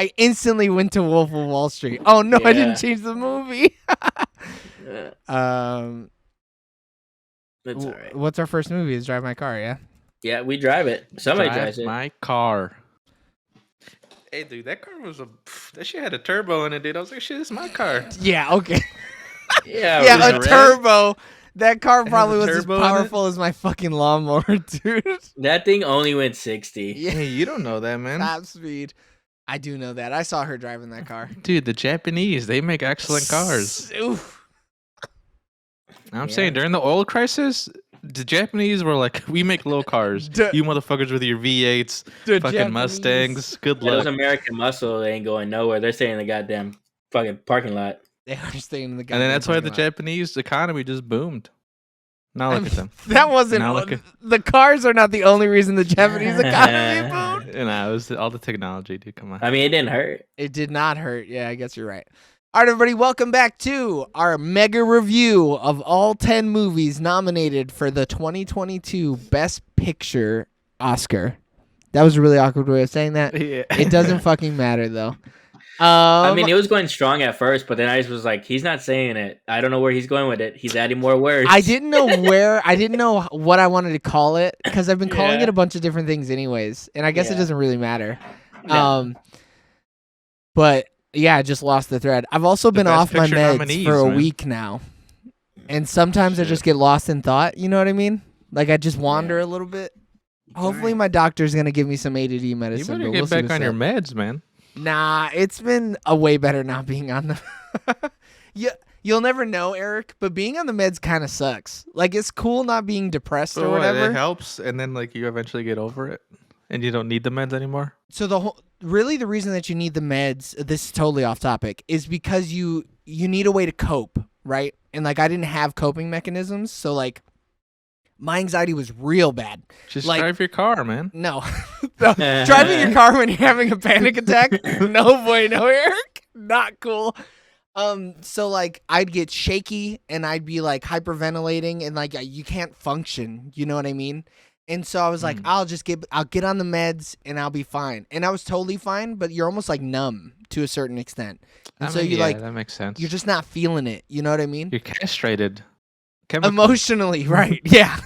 I instantly went to Wolf of Wall Street. Oh no, I didn't change the movie. That's all right. What's our first movie? Is Drive My Car, yeah? Yeah, we drive it. Somebody drives it. My car. Hey, dude, that car was that shit had a turbo in it, dude. I was like, shit, this is my car. Yeah, okay. Yeah, a turbo. That car probably was as turbo in powerful as my fucking lawnmower, dude. That thing only went 60. Yeah, Hey, you don't know that, man. top speed. I do know that. I saw her driving that car. Dude, the Japanese, they make excellent cars. Oof. I'm saying during the oil crisis, the Japanese were like, we make low cars. You motherfuckers with your V8s, fucking Japanese. Mustangs. Good Those luck. American Muscle, they ain't going nowhere. They're staying in the goddamn fucking parking lot. They are staying in the And then that's why the parking lot. Japanese economy just boomed. Now look at them. That wasn't. Now look at- The cars are not the only reason the Japanese economy boomed. You know, it was all the technology, dude. Come on. I mean, it didn't hurt. It did not hurt. Yeah, I guess you're right. All right, everybody, welcome back to our mega review of all 10 movies nominated for the 2022 Best Picture Oscar. That was a really awkward way of saying that. Yeah. It doesn't fucking matter, though. I mean, it was going strong at first, but then I just was like, he's not saying it. I don't know where he's going with it. He's adding more words. I didn't know what I wanted to call it because I've been calling it a bunch of different things anyways, and I guess it doesn't really matter. No. But yeah, I just lost the thread. I've also been off my meds nominees, for a man. week now, and sometimes I just get lost in thought. You know what I mean? Like I just wander a little bit. Hopefully, my doctor's gonna give me some ADD You medicine. better but get we'll see back what's on your up. meds, man. Nah, it's been a way better not being on them. You'll never know, Eric, but being on the meds kind of sucks. Like, it's cool not being depressed or whatever. It helps, and then like you eventually get over it, and you don't need the meds anymore. So the reason that you need the meds, this is totally off topic, is because you need a way to cope, right? And like I didn't have coping mechanisms, so like my anxiety was real bad. Just like, drive your car, man. No. No. Driving your car when you're having a panic attack? No bueno, Eric. Not cool. So like I'd get shaky and I'd be like hyperventilating and like you can't function, you know what I mean? And so I was like, I'll get on the meds and I'll be fine. And I was totally fine, but you're almost like numb to a certain extent. And that makes sense. You're just not feeling it, you know what I mean? You're castrated. Emotionally, right. Yeah.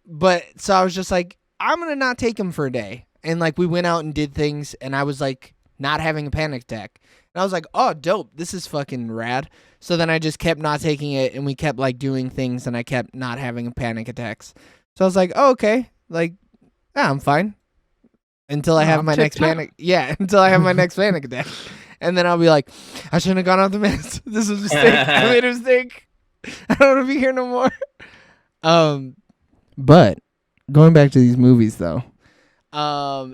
But so I was just like, I'm going to not take him for a day. And like we went out and did things and I was like not having a panic attack. And I was like, oh, dope. This is fucking rad. So then I just kept not taking it and we kept like doing things and I kept not having panic attacks. So I was like, oh, okay. Like, yeah, I'm fine. Until I have my next panic. Yeah, until I have my next panic attack. And then I'll be like, I shouldn't have gone off the meds. This was a mistake. I made a mistake. I don't want to be here no more. But going back to these movies though,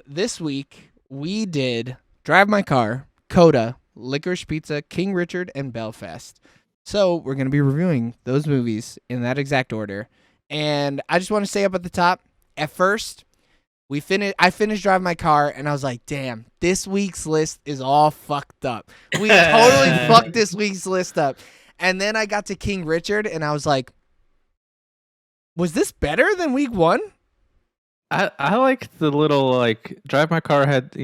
this week we did Drive My Car, Coda, Licorice Pizza, King Richard, and Belfast. So we're going to be reviewing those movies in that exact order. And I just want to say up at the top, at first, I finished Drive My Car, and I was like, damn, this week's list is all fucked up. We totally fucked this week's list up. And then I got to King Richard, and I was like, was this better than week one? I like the little, like, Drive My Car had,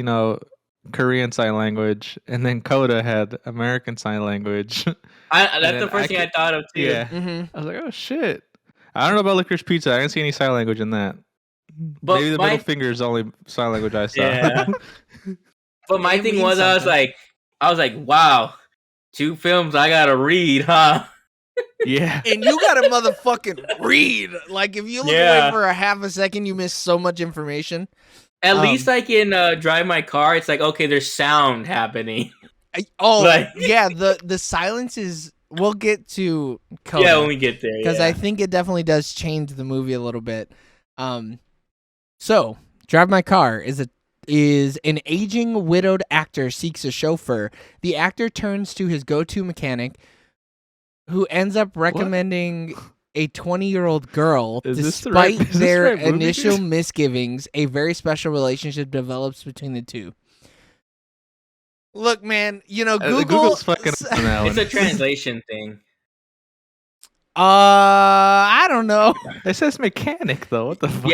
Korean Sign Language, and then Coda had American Sign Language. That's the first thing I thought of, too. Yeah. Mm-hmm. I was like, oh, shit. I don't know about Licorice Pizza. I didn't see any sign language in that. But maybe the middle finger is the only sign language I saw. Yeah. But my thing was, I was like, wow, 2 films I gotta read, huh? Yeah. And you gotta motherfucking read. Like, if you look away for a half a second, you miss so much information. At least, like, in Drive My Car, it's like, okay, there's sound happening. Yeah, the silence is... We'll get to Coda. Yeah, when we get there, because I think it definitely does change the movie a little bit. So, Drive My Car is an aging widowed actor seeks a chauffeur. The actor turns to his go-to mechanic, who ends up recommending a 20-year-old girl. Despite their initial misgivings, a very special relationship develops between the two. Look, man, Google's fucking on that one. It's a translation thing. I don't know. It says mechanic though. What the fuck?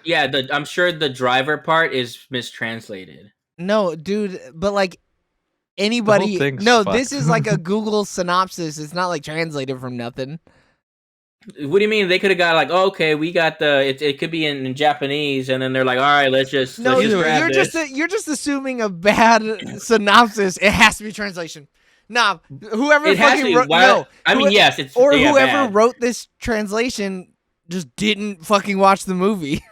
Yeah, I'm sure the driver part is mistranslated. No, dude, but like anybody. thing's No, fucked. this is like a Google synopsis. It's not like translated from nothing. What do you mean? They could have got like, oh, okay, we got it could be in Japanese, and then they're like, all right, let's just grab this. You're just assuming a bad synopsis. It has to be translation. Nah, whoever fucking wrote yes, it's whoever bad. wrote this translation just didn't fucking watch the movie.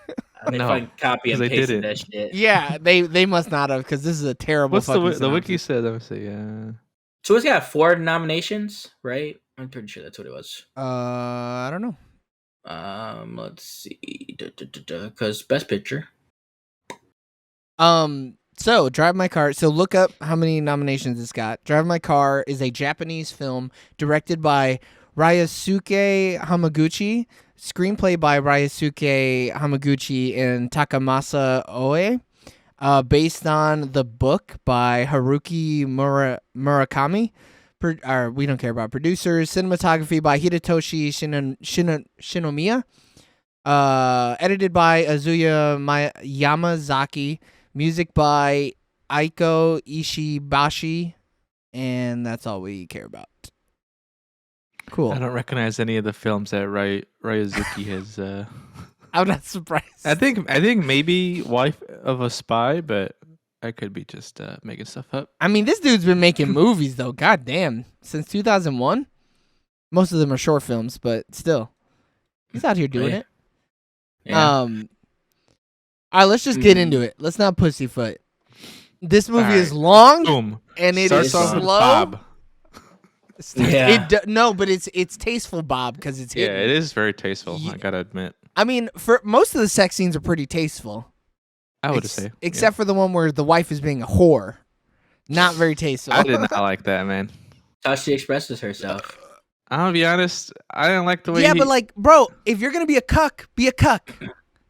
They fucking copy and pasted that shit. Yeah, they must not have, because this is a terrible. What's fucking the wiki said? Let me see. So it's got 4 nominations, right? I'm pretty sure that's what it was. I don't know. Let's see, because Best Picture. So Drive My Car. So look up how many nominations it's got. Drive My Car is a Japanese film directed by Ryosuke Hamaguchi, screenplay by Ryosuke Hamaguchi and Takamasa Oe, based on the book by Haruki Murakami. We don't care about producers. Cinematography by Hidetoshi Shinomiya. Edited by Azuya Yamazaki. Music by Aiko Ishibashi. And that's all we care about. Cool. I don't recognize any of the films that Ryosuke has. I'm not surprised. I think maybe Wife of a Spy, but I could be just making stuff up. I mean, this dude's been making movies though. God damn, since 2001. Most of them are short films, but still, he's out here doing it. Yeah. All right, let's just get into it. Let's not pussyfoot. This movie is long. Boom. And it Starts is off with slow. Bob. Yeah. No, but it's tasteful, Bob, because it's hidden. Yeah, it is very tasteful. I gotta admit. I mean, for most of the sex scenes are pretty tasteful. I would say, except for the one where the wife is being a whore. Not very tasteful. I did not like that, man. How she expresses herself. I'm gonna be honest. I didn't like the way. Yeah, but like, bro, if you're gonna be a cuck, be a cuck.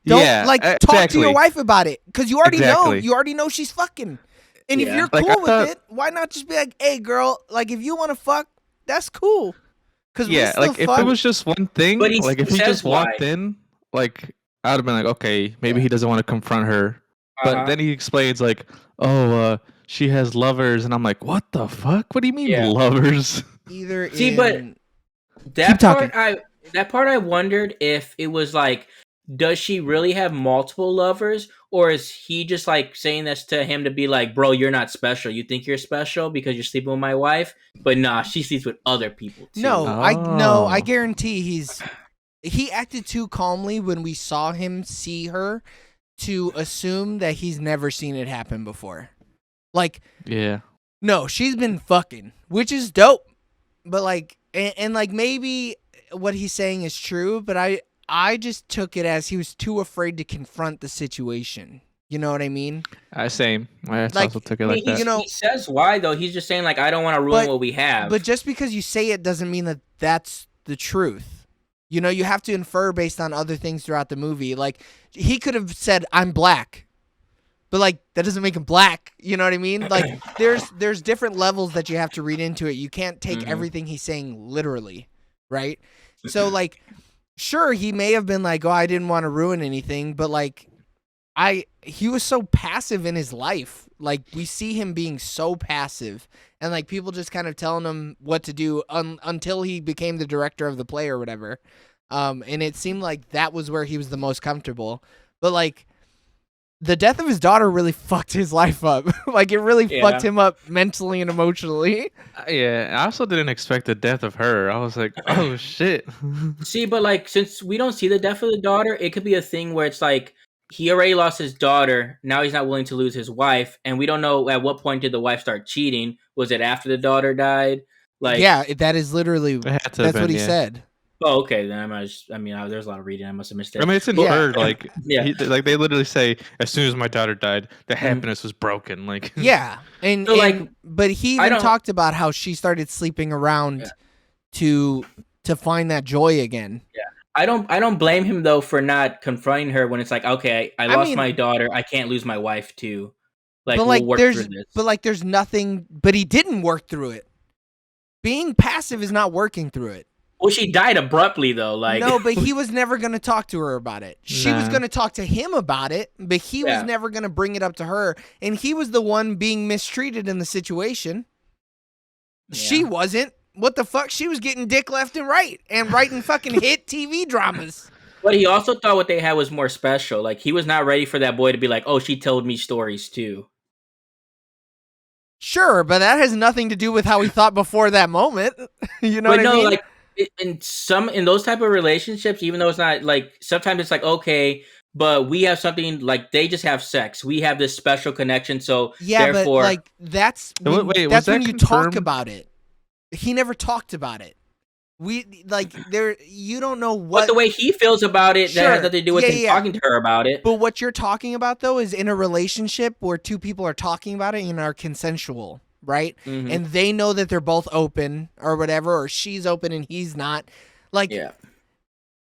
Don't talk to your wife about it, because you already know. You already know she's fucking. And if you're cool with it, why not just be like, hey, girl, like if you want to fuck, that's cool. Cause like if it was just one thing, but like if he just walked in, like I would have been like, okay, maybe he doesn't want to confront her. But then he explains like, oh, she has lovers, and I'm like, what the fuck? What do you mean lovers? But that part I wondered if it was like, does she really have multiple lovers, or is he just like saying this to him to be like, bro, you're not special. You think you're special because you're sleeping with my wife, but nah, she sleeps with other people too. I guarantee he acted too calmly when we saw him see her to assume that he's never seen it happen before. Like, no, she's been fucking, which is dope. But like, and like maybe what he's saying is true, but I just took it as he was too afraid to confront the situation. You know what I mean? Same. I also took it like that. He says why though. He's just saying like, I don't want to ruin what we have. But just because you say it doesn't mean that that's the truth. You know, you have to infer based on other things throughout the movie. Like, he could have said, I'm black. But, like, that doesn't make him black. You know what I mean? Like, there's different levels that you have to read into it. You can't take everything he's saying literally, right? So, like, sure, he may have been like, oh, I didn't want to ruin anything. But, like, he was so passive in his life. Like, we see him being so passive. And, like, people just kind of telling him what to do until he became the director of the play or whatever. And it seemed like that was where he was the most comfortable. But, like, the death of his daughter really fucked his life up. Like, it really fucked him up mentally and emotionally. Yeah, I also didn't expect the death of her. I was like, oh, shit. See, but, like, since we don't see the death of the daughter, it could be a thing where it's like, he already lost his daughter. Now he's not willing to lose his wife. And we don't know at what point did the wife start cheating. Was it after the daughter died? Like, yeah, that is literally, that's what he said. Oh, okay. Then there's a lot of reading. I must have missed it. I mean, it's inferred. Like, like they literally say, as soon as my daughter died, the happiness was broken. Like, yeah, but he even talked about how she started sleeping around to find that joy again. Yeah, I don't blame him though for not confronting her when it's like, okay, I lost my daughter. I can't lose my wife too. Like, we'll work through this. But like, there's nothing. But he didn't work through it. Being passive is not working through it. Well, she died abruptly though. Like no, but he was never going to talk to her about it. She was going to talk to him about it, but he was never going to bring it up to her. And he was the one being mistreated in the situation. Yeah. She wasn't. What the fuck? She was getting dick left and right and writing fucking hit TV dramas. But he also thought what they had was more special. Like, he was not ready for that boy to be like, oh, she told me stories too. Sure, but that has nothing to do with how he thought before that moment. You know what I mean? Like, in those type of relationships, even though it's not like, sometimes it's like, okay, but we have something like they just have sex. We have this special connection. So yeah, therefore, but like that's when you talk about it. He never talked about it. We like there. You don't know what. But the way he feels about it, that has nothing to do with him talking to her about it. But what you're talking about though is in a relationship where two people are talking about it and are consensual, right? Mm-hmm. And they know that they're both open or whatever, or she's open and he's not. Like,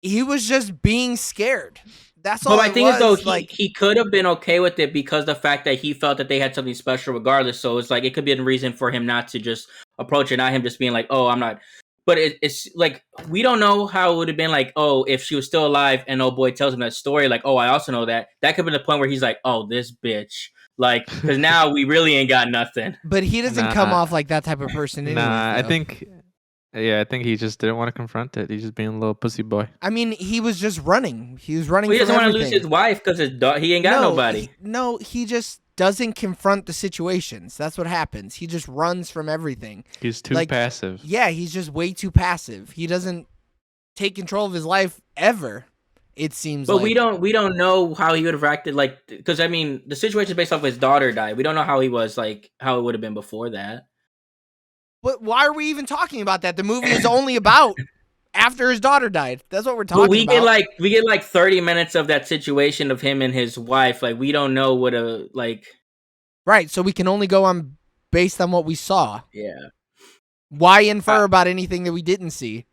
he was just being scared. That's all. But my thing is though, he could have been okay with it because the fact that he felt that they had something special, regardless. So it's like it could be a reason for him not to just approach it, not him just being like, "Oh, I'm not." But it's like, we don't know how it would have been like, oh, if she was still alive and old boy tells him that story, like, oh, I also know that. That could be the point where he's like, oh, this bitch. Like, because now we really ain't got nothing. But he doesn't come off like that type of person anyway. I think he just didn't want to confront it. He's just being a little pussy boy. I mean, he was just running. He was running. Well, he doesn't want to lose his wife because he ain't got nobody. He just doesn't confront the situations. That's what happens. He just runs from everything. He's too passive. Yeah, he's just way too passive. He doesn't take control of his life ever. It seems. But we don't know how he would have acted. Like, because I mean, the situation is based off his daughter died. We don't know how he was, like, how it would have been before that. But why are we even talking about that? The movie is only about after his daughter died. That's what we're talking about. We get like 30 minutes of that situation of him and his wife. Like, we don't know what right, so we can only go on based on what we saw. Yeah. Why infer about anything that we didn't see?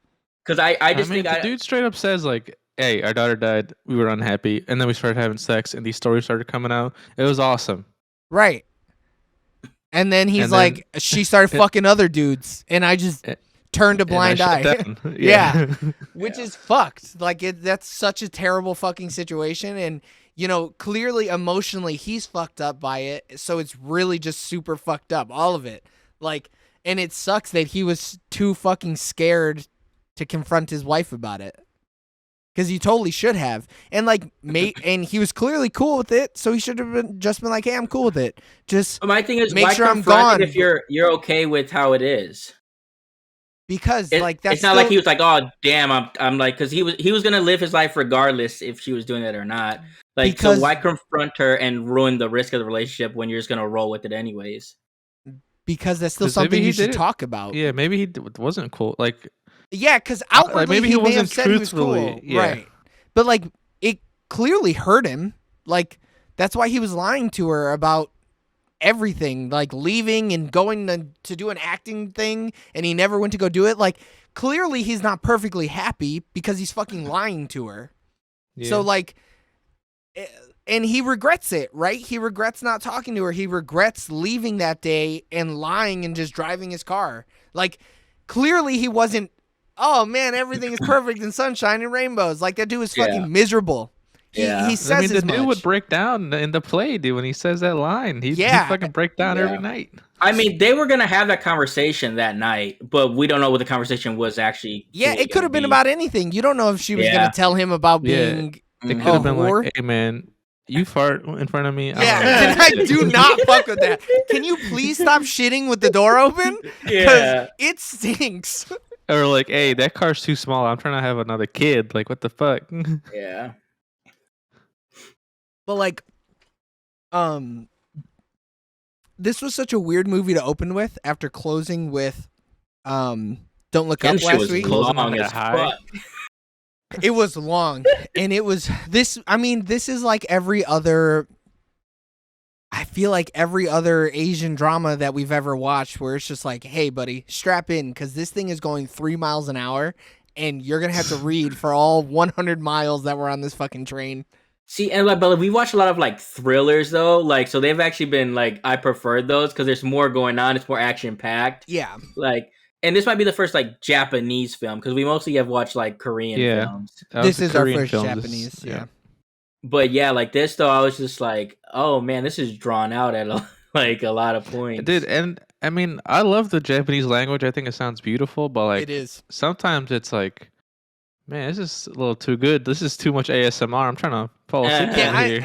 Because I just think the dude straight up says like, hey, our daughter died, we were unhappy, and then we started having sex and these stories started coming out. It was awesome. Right. And then he's like, she started fucking other dudes, and I just turned a blind eye. Yeah. Which is fucked. Like, that's such a terrible fucking situation. And, you know, clearly emotionally he's fucked up by it. So it's really just super fucked up. All of it. Like, and it sucks that he was too fucking scared to confront his wife about it. Because he totally should have. And like, and he was clearly cool with it, so he should have just been like, hey, I'm cool with it. Just my thing is, make why sure I'm gone. If you're okay with how it is. Because that's it's not like he was like, oh damn, I'm like, because he was gonna live his life regardless if she was doing that or not. Like, so why confront her and ruin the risk of the relationship when you're just gonna roll with it anyways? Because that's still something you should talk about. Yeah, maybe he wasn't cool. Like, yeah, because outwardly maybe he wasn't may have said he was cool, right? But like, it clearly hurt him. Like, that's why he was lying to her about everything, like leaving and going to do an acting thing, and he never went to go do it. Like, clearly he's not perfectly happy because he's fucking lying to her. Yeah. So like, and he regrets it, right? He regrets not talking to her. He regrets leaving that day and lying and just driving his car. Like, clearly he wasn't, oh man, everything is perfect and sunshine and rainbows. Like, that dude is fucking miserable. He says the dude would break down in the play, dude, when he says that line. He fucking break down every night. I mean, they were gonna have that conversation that night, but we don't know what the conversation was actually. Yeah, it could have been about anything. You don't know if she was gonna tell him about being. They could have been like, hey man, you fart in front of me. Yeah, I do not fuck with that. Can you please stop shitting with the door open? Yeah, it stinks. Or like, hey, that car's too small. I'm trying to have another kid. Like, what the fuck? Yeah. But like, this was such a weird movie to open with after closing with, Don't Look Up last week. Long as fuck. It was long, and it was this. I mean, this is like every other. I feel like every other Asian drama that we've ever watched, where it's just like, hey, buddy, strap in, because this thing is going 3 miles an hour, and you're gonna have to read for all 100 miles that were on this fucking train. See, and like, but we watch a lot of like thrillers though, like, so they've actually been like, I prefer those because there's more going on. It's more action packed. Yeah, like, And this might be the first like Japanese film because we mostly have watched like Korean films. This is our first Japanese, yeah. But yeah, like this though, I was just like, oh man, this is drawn out at like a lot of points. Dude, and I mean, I love the Japanese language. I think it sounds beautiful, but like, it is. Sometimes it's like, man, this is a little too good. This is too much ASMR. I'm trying to fall asleep here.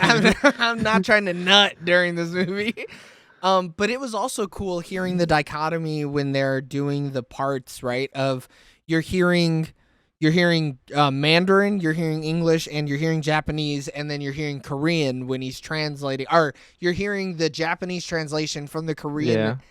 I'm not trying to nut during this movie. But it was also cool hearing the dichotomy when they're doing the parts, right? Of you're hearing Mandarin, you're hearing English, and you're hearing Japanese, and then you're hearing Korean when he's translating, or you're hearing the Japanese translation from the Korean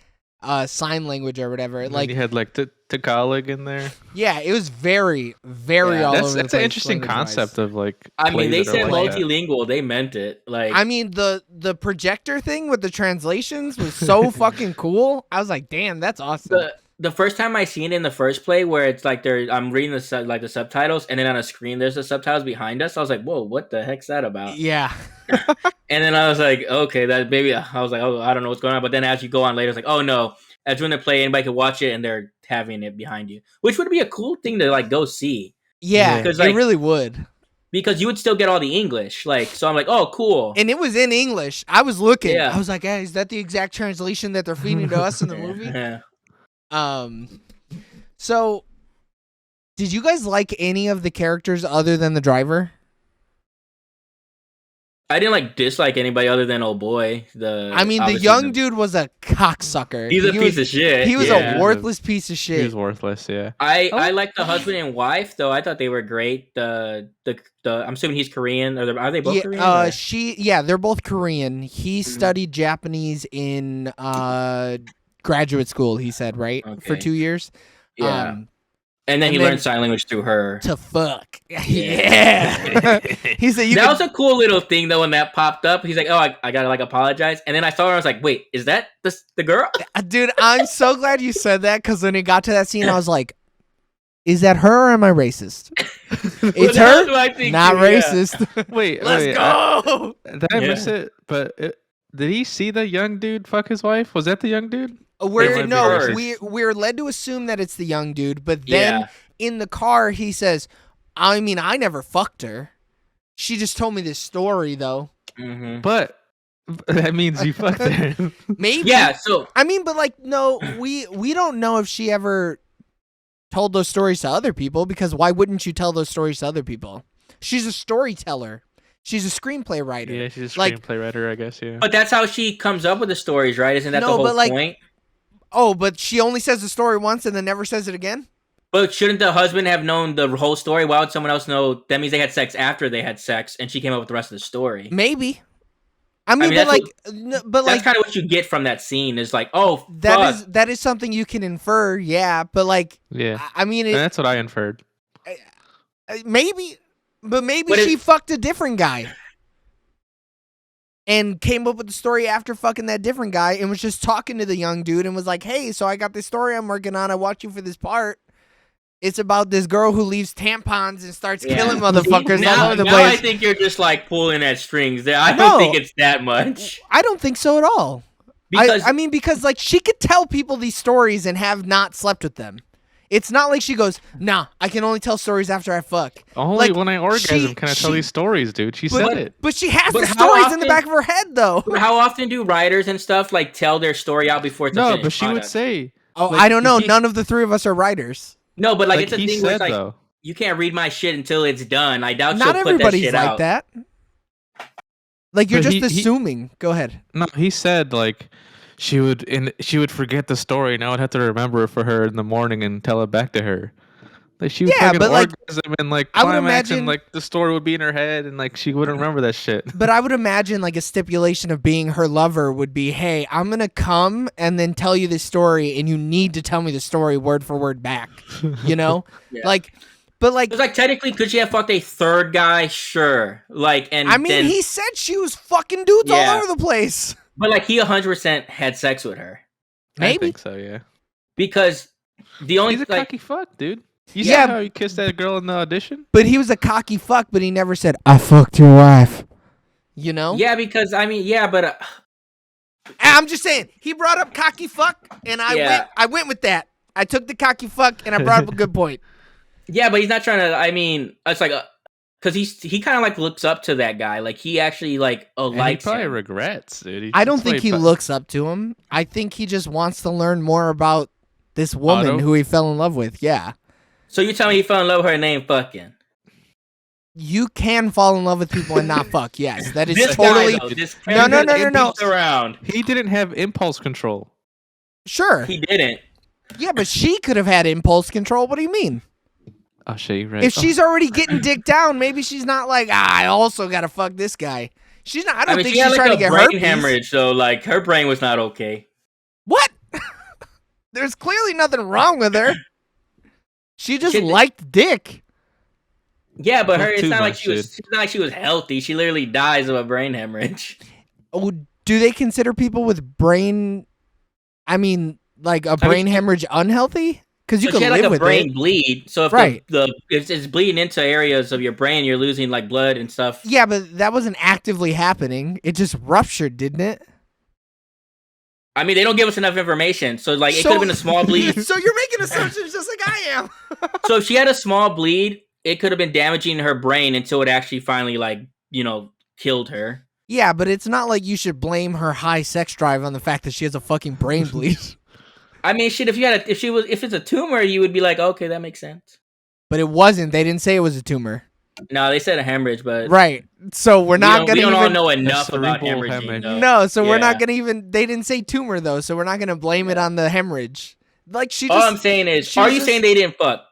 sign language or whatever. And like you had like Tagalog in there. Yeah, it was very, very all over the place. That's an interesting concept of like. I mean, they said like multilingual. They meant it. Like, I mean, the projector thing with the translations was so fucking cool. I was like, damn, that's awesome. The first time I seen it in the first play, where it's like I'm reading the subtitles, and then on a screen there's the subtitles behind us. I was like, whoa, what the heck's that about? Yeah. And then I was like, okay, that maybe I was like, oh, I don't know what's going on. But then as you go on later, it's like, oh no, as when they play, anybody can watch it, and they're having it behind you, which would be a cool thing to like go see. Yeah, because like, it really would. Because you would still get all the English, like, so I'm like, oh, cool. And it was in English. I was looking. Yeah. I was like, hey, is that the exact translation that they're feeding to us in the movie? Yeah. So did you guys like any of the characters other than the driver? I didn't like dislike anybody other than old boy. The young dude was a cocksucker. He's a piece of shit. He was a worthless piece of shit. He was worthless, yeah. I like the husband and wife though. I thought they were great. The I'm assuming he's Korean. Are they both Korean? They're both Korean. He studied Japanese in graduate school, he said, right? Okay. For 2 years. Yeah. And then he learned sign language through her. To fuck. Yeah. He said that was a cool little thing though when that popped up. He's like, oh, I gotta like apologize. And then I saw her, I was like, wait, is that the girl? Dude, I'm so glad you said that, because when it got to that scene, I was like, is that her or am I racist? It's her? Not racist. Wait, let's go. Did I miss it? But did he see the young dude fuck his wife? Was that the young dude? We're led to assume that it's the young dude, but then in the car he says, I mean, I never fucked her. She just told me this story though. Mm-hmm. But that means you fucked her. Maybe. Yeah, so I mean, but like, no, we don't know if she ever told those stories to other people, because why wouldn't you tell those stories to other people? She's a storyteller. She's a screenplay writer. Yeah, she's a screenplay writer, I guess, yeah. But that's how she comes up with the stories, right? Isn't that the whole point? Oh, but she only says the story once and then never says it again? But shouldn't the husband have known the whole story? Why would someone else know? That means they had sex after they had sex, and she came up with the rest of the story. Maybe. I mean that's kind of what you get from that scene. Is like, oh, that is something you can infer, yeah. But like, yeah, I mean, that's what I inferred. Maybe, but she fucked a different guy. And came up with the story after fucking that different guy, and was just talking to the young dude and was like, hey, so I got this story I'm working on. I watch you for this part. It's about this girl who leaves tampons and starts killing motherfuckers all over the place. Now I think you're just like pulling at strings. I don't think it's that much. I don't think so at all. Because like she could tell people these stories and have not slept with them. It's not like she goes, nah, I can only tell stories after I fuck. Only when I orgasm can I tell these stories, dude. She said it. But she has the stories in the back of her head, though. How often do writers and stuff like tell their story out before it's a finished but she product? would say... Oh, like, I don't know. None of the three of us are writers. No, but like it's a thing where it's like, you can't read my shit until it's done. I doubt she'll put that shit out. Not everybody's like that. Like, you're just assuming. Go ahead. No, he said, like... She would forget the story, and I would have to remember it for her in the morning and tell it back to her. Like she would orgasm and like climax, and like the story would be in her head, and like she wouldn't remember that shit. But I would imagine like a stipulation of being her lover would be, hey, I'm gonna come and then tell you this story, and you need to tell me the story word for word back. You know, But like, it's like technically, could she have fucked a third guy? Sure. Like, and I mean, he said she was fucking dudes all over the place. But like he 100% had sex with her. Maybe. I think so, yeah. Because he's a cocky fuck, dude. You see how he kissed that girl in the audition? But he was a cocky fuck, but he never said, I fucked your wife. You know? Yeah, because I mean, I'm just saying, he brought up cocky fuck, and I went with that. I took the cocky fuck and I brought up a good point. Yeah, but he's not trying to. I mean, it's like because he kind of like looks up to that guy. Like he actually like likes he probably him. regrets, dude. I don't think he looks up to him. I think he just wants to learn more about this woman who he fell in love with. Yeah. So you tell me he fell in love with her name fucking. You can fall in love with people and not fuck. Yes, that is This totally. guy, though, No. Around. He didn't have impulse control. Sure. He didn't. Yeah, but she could have had impulse control. What do you mean? Oh, shit, right. If she's already getting dick down, maybe she's not like, I also gotta fuck this guy. She's not. I don't think she's trying to get herpes. Hemorrhage, so like her brain was not okay. What? There's clearly nothing wrong with her. She just liked dick. Yeah, but it's not like she was. It's not like she was healthy. She literally dies of a brain hemorrhage. Oh, do they consider people with brain? I mean, like a brain hemorrhage unhealthy? Because you could live with it. She had like a brain bleed. So if if it's bleeding into areas of your brain, you're losing like blood and stuff. Yeah, but that wasn't actively happening. It just ruptured, didn't it? I mean, they don't give us enough information. So like, it could have been a small bleed. So you're making assumptions just like I am. So if she had a small bleed, it could have been damaging her brain until it actually finally like, killed her. Yeah, but it's not like you should blame her high sex drive on the fact that she has a fucking brain bleed. I mean, shit. If it's a tumor, you would be like, okay, that makes sense. But it wasn't. They didn't say it was a tumor. No, they said a hemorrhage, but right. So we're not gonna. We don't all know enough about hemorrhage. No, so we're not gonna even. They didn't say tumor though, so we're not gonna blame it on the hemorrhage. Like she. All I'm saying is, are you saying they didn't fuck?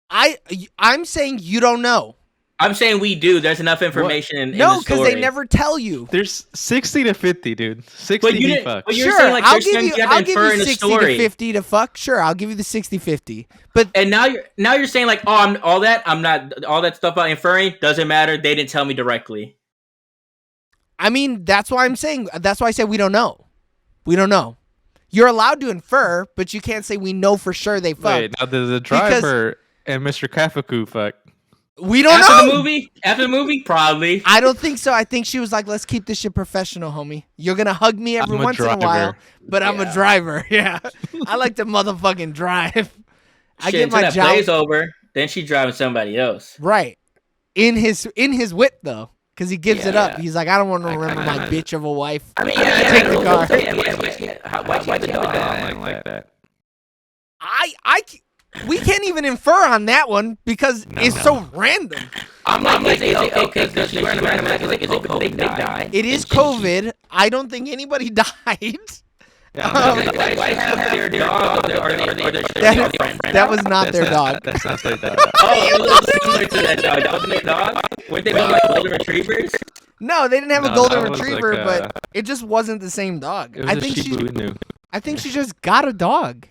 I'm saying you don't know. I'm saying we do. There's enough information in the story. No, because they never tell you. There's 60 to 50, dude. 60 to fuck. But you're sure, saying, like, I'll give you 60 story. to 50 to fuck. Sure, I'll give you the 60-50. But and now you're saying like, I'm not all that stuff about inferring doesn't matter. They didn't tell me directly. I mean, that's why I'm saying. That's why I said we don't know. We don't know. You're allowed to infer, but you can't say we know for sure they fucked. Wait, now the driver and Mr. Kafaku fuck. We don't know. After the movie, probably. I don't think so. I think she was like, let's keep this shit professional, homie. You're going to hug me every once in a while, but I'm a driver. Yeah. I like to motherfucking drive. I get my job. Plays over, then she's driving somebody else. Right. In his wit, though, because he gives it up. He's like, I don't want to remember my bitch of a wife. I mean, take the car. Why the dog like that? We can't even infer on that one because it's so random. I'm like, is it okay because she's wearing a mask? Like, is it COVID they died? It is COVID. I don't think anybody died. That was not their dog. That's not their dog. Oh, it was similar to that dog. That wasn't their dog? Weren't they like golden retrievers? No, they didn't have a golden retriever, but it just wasn't the same dog. I think she just got a dog.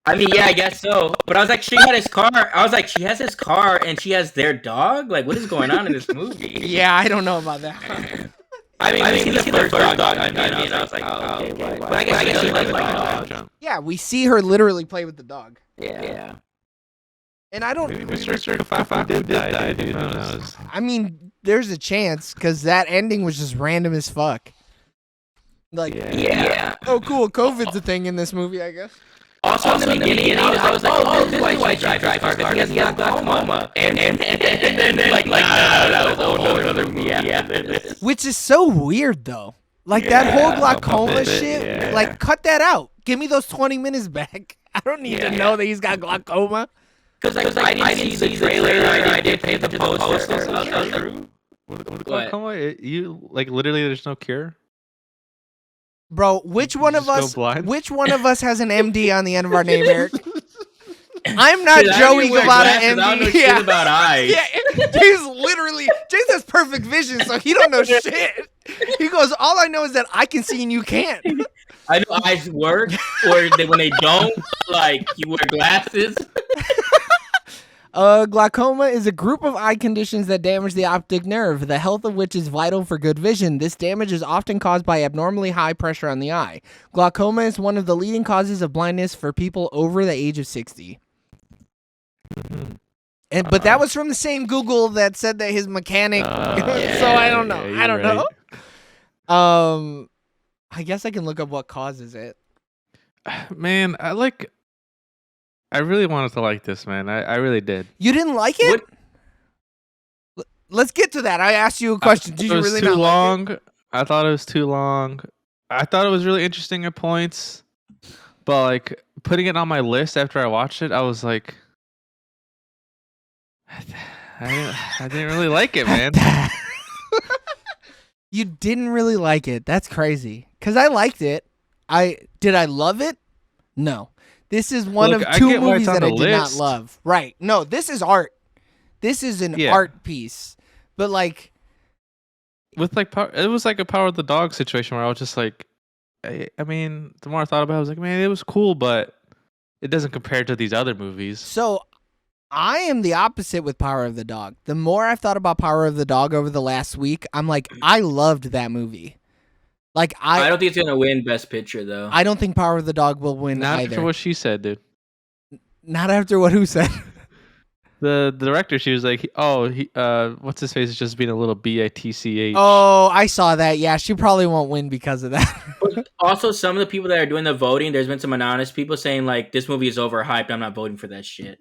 I mean, yeah, I guess so. But I was like, she had his car. I was like, she has his car and she has their dog? Like, what is going on in this movie? Yeah, I don't know about that. I mean, we see the first dog. I was like, oh, okay. But I guess she likes dog. Yeah, we see her literally play with the dog. Yeah. And I don't... Maybe Mr. 5 did die, dude. Who knows? I mean, there's a chance, because that ending was just random as fuck. Like, oh, cool, COVID's a thing in this movie, I guess. Also, in the beginning, I was like, oh, this is why she drives car, because he has glaucoma. And then, that was a whole other movie. Yeah. Which is so weird, though. Like, that whole glaucoma shit, like, cut that out. Give me those 20 minutes back. I don't need to know that he's got glaucoma. Because I didn't see the trailer, I didn't pay the poster. Glaucoma? You, like, literally, there's no cure? Bro, which one of us has an MD on the end of our name, Eric? I'm not Joey Guevara MD. I don't know shit about eyes. Yeah, he's literally James has perfect vision, so he don't know shit. He goes, all I know is that I can see and you can't. I know eyes work, or when they don't, like you wear glasses. Glaucoma is a group of eye conditions that damage the optic nerve, the health of which is vital for good vision. This damage is often caused by abnormally high pressure on the eye. Glaucoma is one of the leading causes of blindness for people over the age of 60. But that was from the same Google that said that his mechanic. So I don't know. I don't know. I guess I can look up what causes it. Man, I really wanted to like this, man. I really did. You didn't like it? Let's get to that. I asked you a question. Did you really not like it? I thought it was too long. I thought it was really interesting at points, but like putting it on my list after I watched it, I was like, I didn't really like it, man. You didn't really like it. That's crazy. Because I liked it. Did I love it? No. This is one of two movies that I did not love. Right. No, this is art. This is an art piece. But like, with like, it was like a Power of the Dog situation where I was just like, I mean, the more I thought about it, I was like, man, it was cool, but it doesn't compare to these other movies. So I am the opposite with Power of the Dog. The more I've thought about Power of the Dog over the last week, I'm like, I loved that movie. Like I don't think it's gonna win Best Picture though. I don't think Power of the Dog will win Not either. after what she said, dude. Not after what who said? The director, she was like, "Oh, what's his face is just being a little bitch." Oh, I saw that. Yeah, she probably won't win because of that. But also, some of the people that are doing the voting, there's been some anonymous people saying like, "This movie is overhyped. I'm not voting for that shit."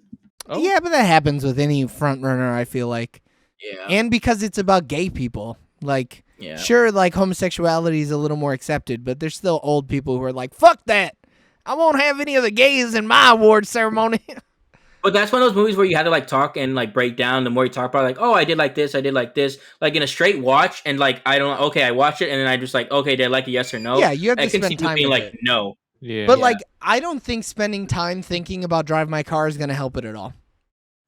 Oh. Yeah, but that happens with any front runner, I feel like. Yeah. And because it's about gay people, like, sure, like homosexuality is a little more accepted, but there's still old people who are like, "Fuck that! I won't have any of the gays in my award ceremony." But that's one of those movies where you have to like talk and like break down. The more you talk about it, like, oh, I did like this, like in a straight watch, and like I watched it, and then I just like, okay, did I like it, yes or no? Yeah, you have to spend time being with like, it. no. Yeah. But like, I don't think spending time thinking about Drive My Car is gonna help it at all.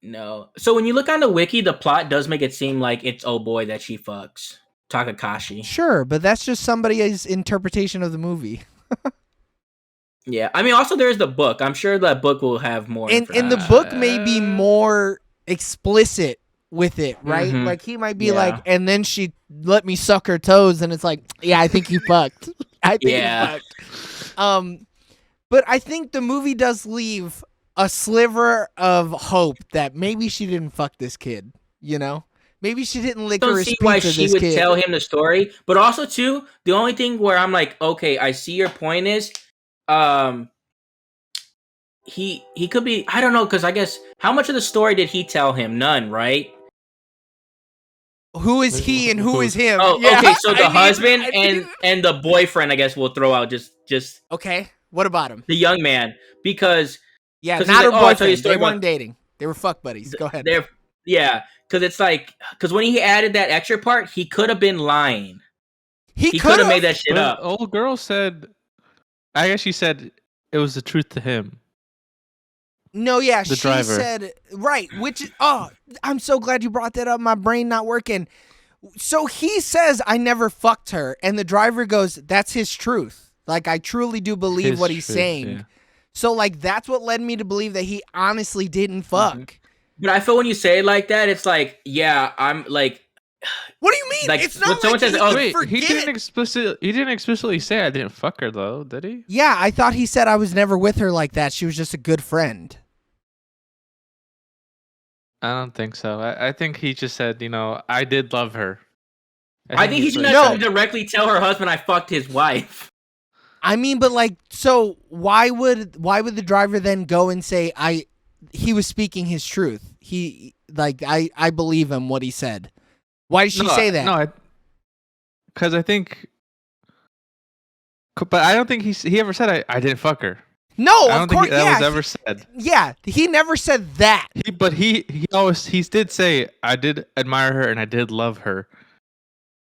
No. So when you look on the wiki, the plot does make it seem like it's oh boy that she fucks Takakashi. Sure, but that's just somebody's interpretation of the movie. Yeah, I mean, also there's the book. I'm sure that book will have more. And the book may be more explicit with it, right? Mm-hmm. Like he might be like, and then she let me suck her toes, and it's like, yeah, I think you fucked. I think you fucked. But I think the movie does leave a sliver of hope that maybe she didn't fuck this kid. You know, maybe she didn't lick her. I don't see why she would tell him the story, but also too, the only thing where I'm like, okay, I see your point is. He could be, I don't know, because I guess how much of the story did he tell him? None, right? Who is he and who is him? Oh, yeah, okay, so the husband and the boyfriend, I guess we'll throw out just okay. What about him? The young man, because not her boyfriend. They weren't dating. They were fuck buddies. Go ahead. Because it's like when he added that extra part, he could have been lying. He could have made that shit up. Old girl said. I guess she said it was the truth to him. No, yeah, she said, right, which, I'm so glad you brought that up. My brain not working. So he says, I never fucked her. And the driver goes, that's his truth. Like, I truly do believe what he's saying. Yeah. So, like, that's what led me to believe that he honestly didn't fuck. Mm-hmm. But I feel when you say it like that, it's like, yeah, I'm like, what do you mean? Like, it's not like says, he didn't explicitly say I didn't fuck her though, did he? Yeah, I thought he said I was never with her like that. She was just a good friend. I don't think so. I think he just said, I did love her. I think he should not directly tell her husband I fucked his wife. I mean, but like, so why would the driver then go and say he was speaking his truth? I believe him what he said. Why did she say that? No, because I think, but I don't think he ever said I didn't fuck her. No, I don't think that was ever said. Yeah, he never said that. But he did say I did admire her and I did love her.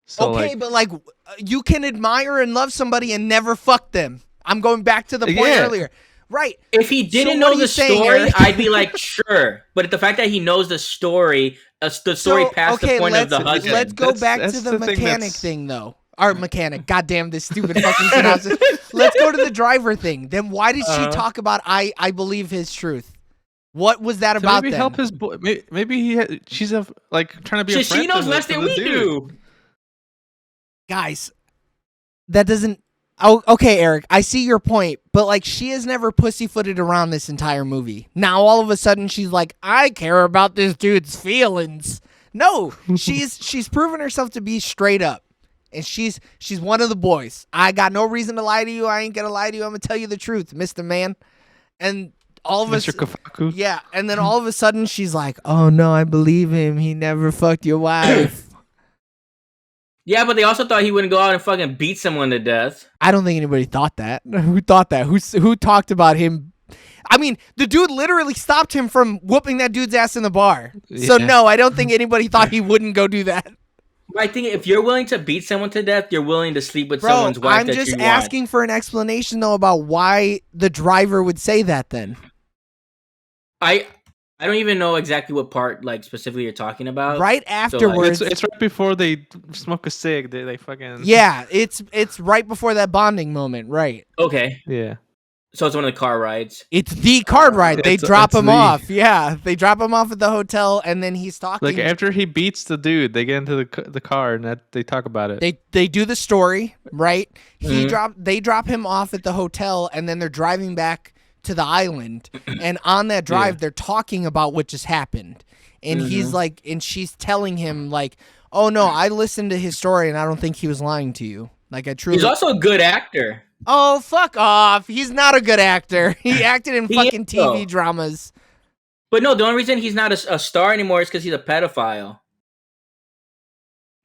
So okay, but like you can admire and love somebody and never fuck them. I'm going back to the point earlier. Right. If he didn't know the story, I'd be like, sure. But the fact that he knows the story, past the point of the husband. Let's go back to the mechanic thing, though. Our mechanic. Goddamn this stupid fucking synopsis. Let's go to the driver thing. Then why did she talk about I believe his truth? What was that about? Maybe help his boy. Maybe she's trying to be a friend. She knows less than we do. Guys, that doesn't. Oh, okay, Eric, I see your point, but like she has never pussyfooted around this entire movie. Now all of a sudden she's like, I care about this dude's feelings. No, she's proven herself to be straight up. And she's one of the boys. I got no reason to lie to you. I ain't gonna lie to you. I'm gonna tell you the truth, Mr. Man. And all of Mr. Kafaku. Yeah, and then all of a sudden she's like, "Oh no, I believe him. He never fucked your wife." Yeah, but they also thought he wouldn't go out and fucking beat someone to death. I don't think anybody thought that. Who thought that? Who talked about him? I mean, the dude literally stopped him from whooping that dude's ass in the bar. Yeah. So no, I don't think anybody thought he wouldn't go do that. I think if you're willing to beat someone to death, you're willing to sleep with someone's wife. I'm just asking for an explanation though about why the driver would say that. Then I don't even know exactly what part, like, specifically you're talking about. Right afterwards. So, like, it's right before they smoke a cig. They fucking... Yeah, it's right before that bonding moment, right? Okay. Yeah. So it's one of the car rides. It's the car ride. They drop him off. Yeah, they drop him off at the hotel, and then he's talking. Like, after he beats the dude, they get into the car, and they talk about it. They do the story, right? They drop him off at the hotel, and then they're driving back to the island, and on that drive they're talking about what just happened, and he's like, and she's telling him like, "Oh no, I listened to his story and I don't think he was lying to you. Like, I truly..." He's also a good actor. Oh, fuck off. He's not a good actor. He acted in fucking TV dramas. But no, the only reason he's not a star anymore is because he's a pedophile.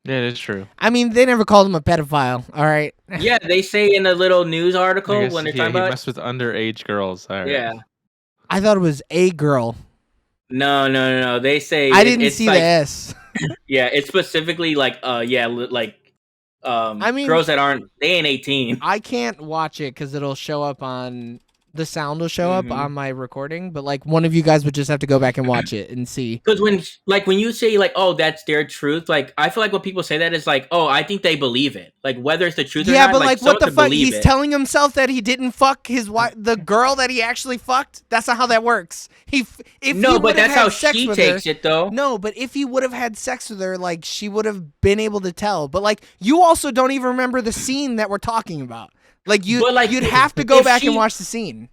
Yeah, it's true. I mean, they never called him a pedophile, all right? Yeah, they say in a little news article when they're talking about... he messed with underage girls. All right. Yeah. I thought it was a girl. No. They say... I didn't see the S. Yeah, it's specifically like, I mean, girls that aren't... They ain't 18. I can't watch it because it'll show up on... The sound will show up on my recording, but like one of you guys would just have to go back and watch it and see. Because when you say like, oh, that's their truth, like I feel like when people say that is like, oh, I think they believe it. Like whether it's the truth or not. Yeah, but like what the fuck? He's telling himself that he didn't fuck his wife, the girl that he actually fucked. That's not how that works. But that's how she takes it though. No, but if he would have had sex with her, like she would have been able to tell. But like you also don't even remember the scene that we're talking about. Like you'd have to go back and watch the scene.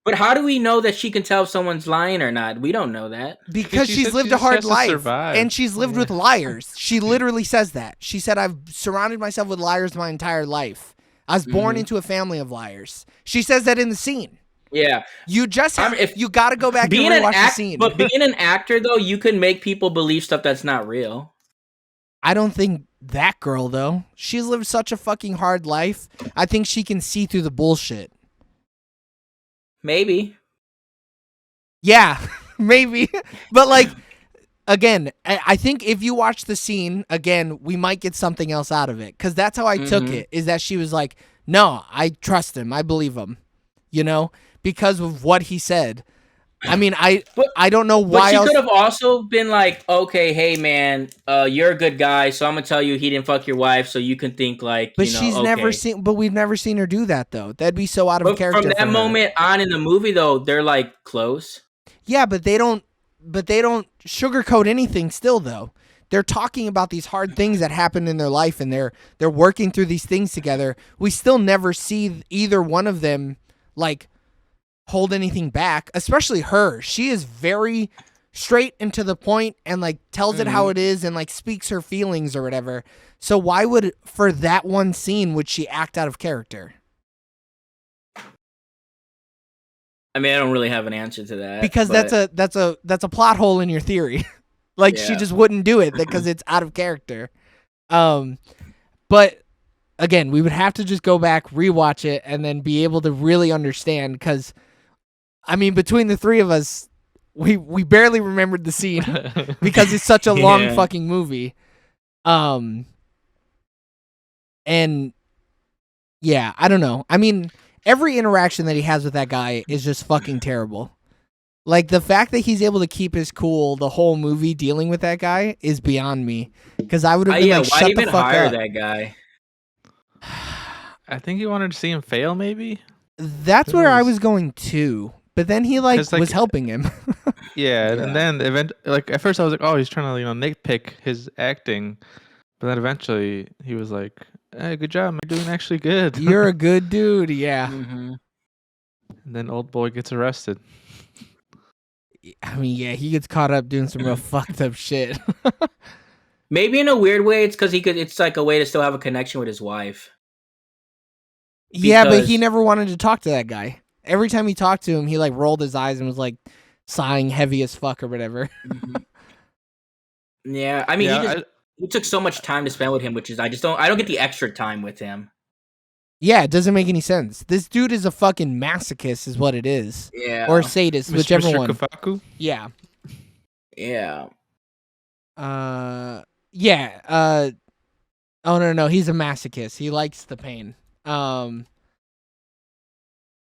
But how do we know that she can tell if someone's lying or not? We don't know that. Because she's lived a hard life. And she's lived with liars. She literally says that. She said, I've surrounded myself with liars my entire life. I was born into a family of liars. She says that in the scene. Yeah. You just you got to go back and rewatch the scene. But being an actor, though, you can make people believe stuff that's not real. I don't think that girl, though. She's lived such a fucking hard life. I think she can see through the bullshit. Maybe. Yeah, maybe. But like, again, I think if you watch the scene, again, we might get something else out of it. Because that's how I took it, is that she was like, no, I trust him. I believe him. You know? Because of what he said. I mean, I don't know why. But she could have also been like, okay, hey man, you're a good guy, so I'm gonna tell you he didn't fuck your wife, so you can think like. But she's never seen. But we've never seen her do that though. That'd be so out of character. From that moment on in the movie, though, they're like close. Yeah, but they don't. But they don't sugarcoat anything. Still, though, they're talking about these hard things that happened in their life, and they're working through these things together. We still never see either one of them like hold anything back, especially her. She is very straight and to the point and like tells it how it is and like speaks her feelings or whatever. So why would, for that one scene, would she act out of character? I mean, I don't really have an answer to that. Because that's a plot hole in your theory. Like she just wouldn't do it because it's out of character. But again, we would have to just go back, rewatch it, and then be able to really understand, because I mean, between the three of us, we barely remembered the scene because it's such a long fucking movie. And yeah, I don't know. I mean, every interaction that he has with that guy is just fucking terrible. Like, the fact that he's able to keep his cool the whole movie dealing with that guy is beyond me. Because I would have been like, shut the fuck up. Why hire that guy? I think he wanted to see him fail, maybe? That's where I was going too. But then he was helping him. Yeah, and then at first I was like, oh, he's trying to nitpick his acting, but then eventually he was like, hey, good job, I'm doing actually good. You're a good dude, yeah. And then old boy gets arrested. I mean, yeah, he gets caught up doing some real fucked up shit. Maybe in a weird way, it's because it's like a way to still have a connection with his wife. Yeah, but he never wanted to talk to that guy. every time he talked to him, he like rolled his eyes and was like sighing heavy as fuck or whatever. Yeah, I mean, he took so much time to spend with him, which is I don't get the extra time with him. Yeah, it doesn't make any sense. This dude is a fucking masochist, is what it is. Yeah, or sadist, whichever one. Kafaku? Yeah. Yeah. Yeah. Oh no, he's a masochist. He likes the pain.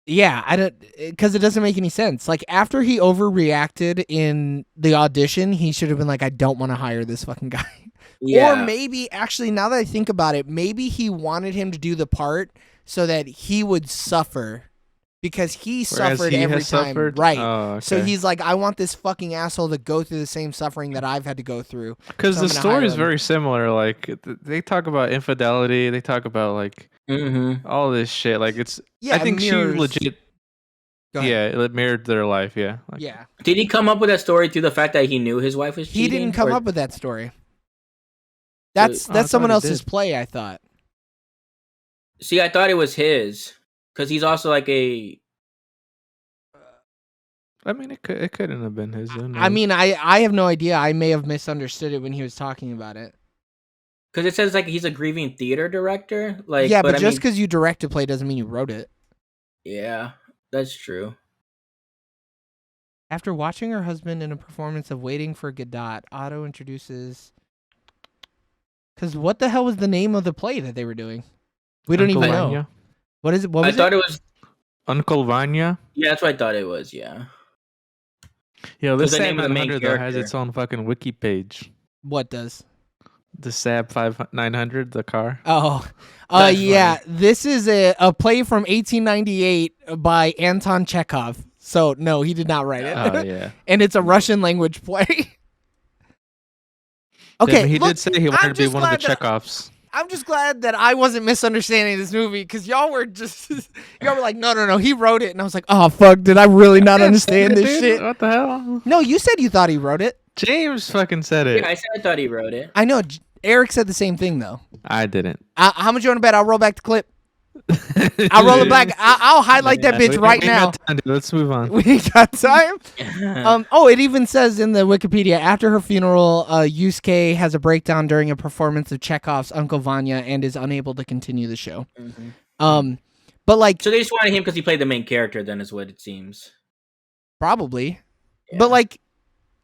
Yeah, I don't, because it doesn't make any sense. Like after he overreacted in the audition, he should have been like, I don't want to hire this fucking guy. Yeah. Or maybe, actually, now that I think about it, maybe he wanted him to do the part so that he would suffer. Because he suffered every time. Right. Oh, okay. So he's like, I want this fucking asshole to go through the same suffering that I've had to go through. Because the story is very similar. Like, they talk about infidelity. They talk about, like, all this shit. Like, it's... Yeah, I think she legit... Yeah, it mirrored their life, yeah. Like, yeah. Did he come up with that story through the fact that he knew his wife was cheating? He didn't come up with that story. That's someone else's play, I thought. See, I thought it was his. Because he's also like a... I mean, it couldn't have been his. I mean, I have no idea. I may have misunderstood it when he was talking about it. Because it says like he's a grieving theater director. Like, yeah, but just because you direct a play doesn't mean you wrote it. Yeah, that's true. After watching her husband in a performance of Waiting for Godot, Otto introduces... Because what the hell was the name of the play that they were doing? We don't even know. What is it? What was I thought it was Uncle Vanya. Yeah, that's what I thought it was. Yeah. Yo, this Sab 900 though has its own fucking wiki page. What does? The Sab 900, the car. Oh, yeah. Funny. This is a play from 1898 by Anton Chekhov. So no, he did not write it. Oh yeah. And it's a Russian language play. Okay, he did say he wanted to be one of the Chekhovs. I'm just glad that I wasn't misunderstanding this movie because y'all were like, no, he wrote it. And I was like, oh, fuck, did I really not understand this shit? What the hell? No, you said you thought he wrote it. James fucking said it. Yeah, I said I thought he wrote it. I know. Eric said the same thing, though. I didn't. How much you want to bet? I'll roll back the clip. I'll roll it back. I'll highlight that bitch right now. Let's move on. We got time. It even says in the Wikipedia, after her funeral, Yusuke has a breakdown during a performance of Chekhov's Uncle Vanya and is unable to continue the show. But like, so they just wanted him because he played the main character. Then is what it seems. Probably, but like,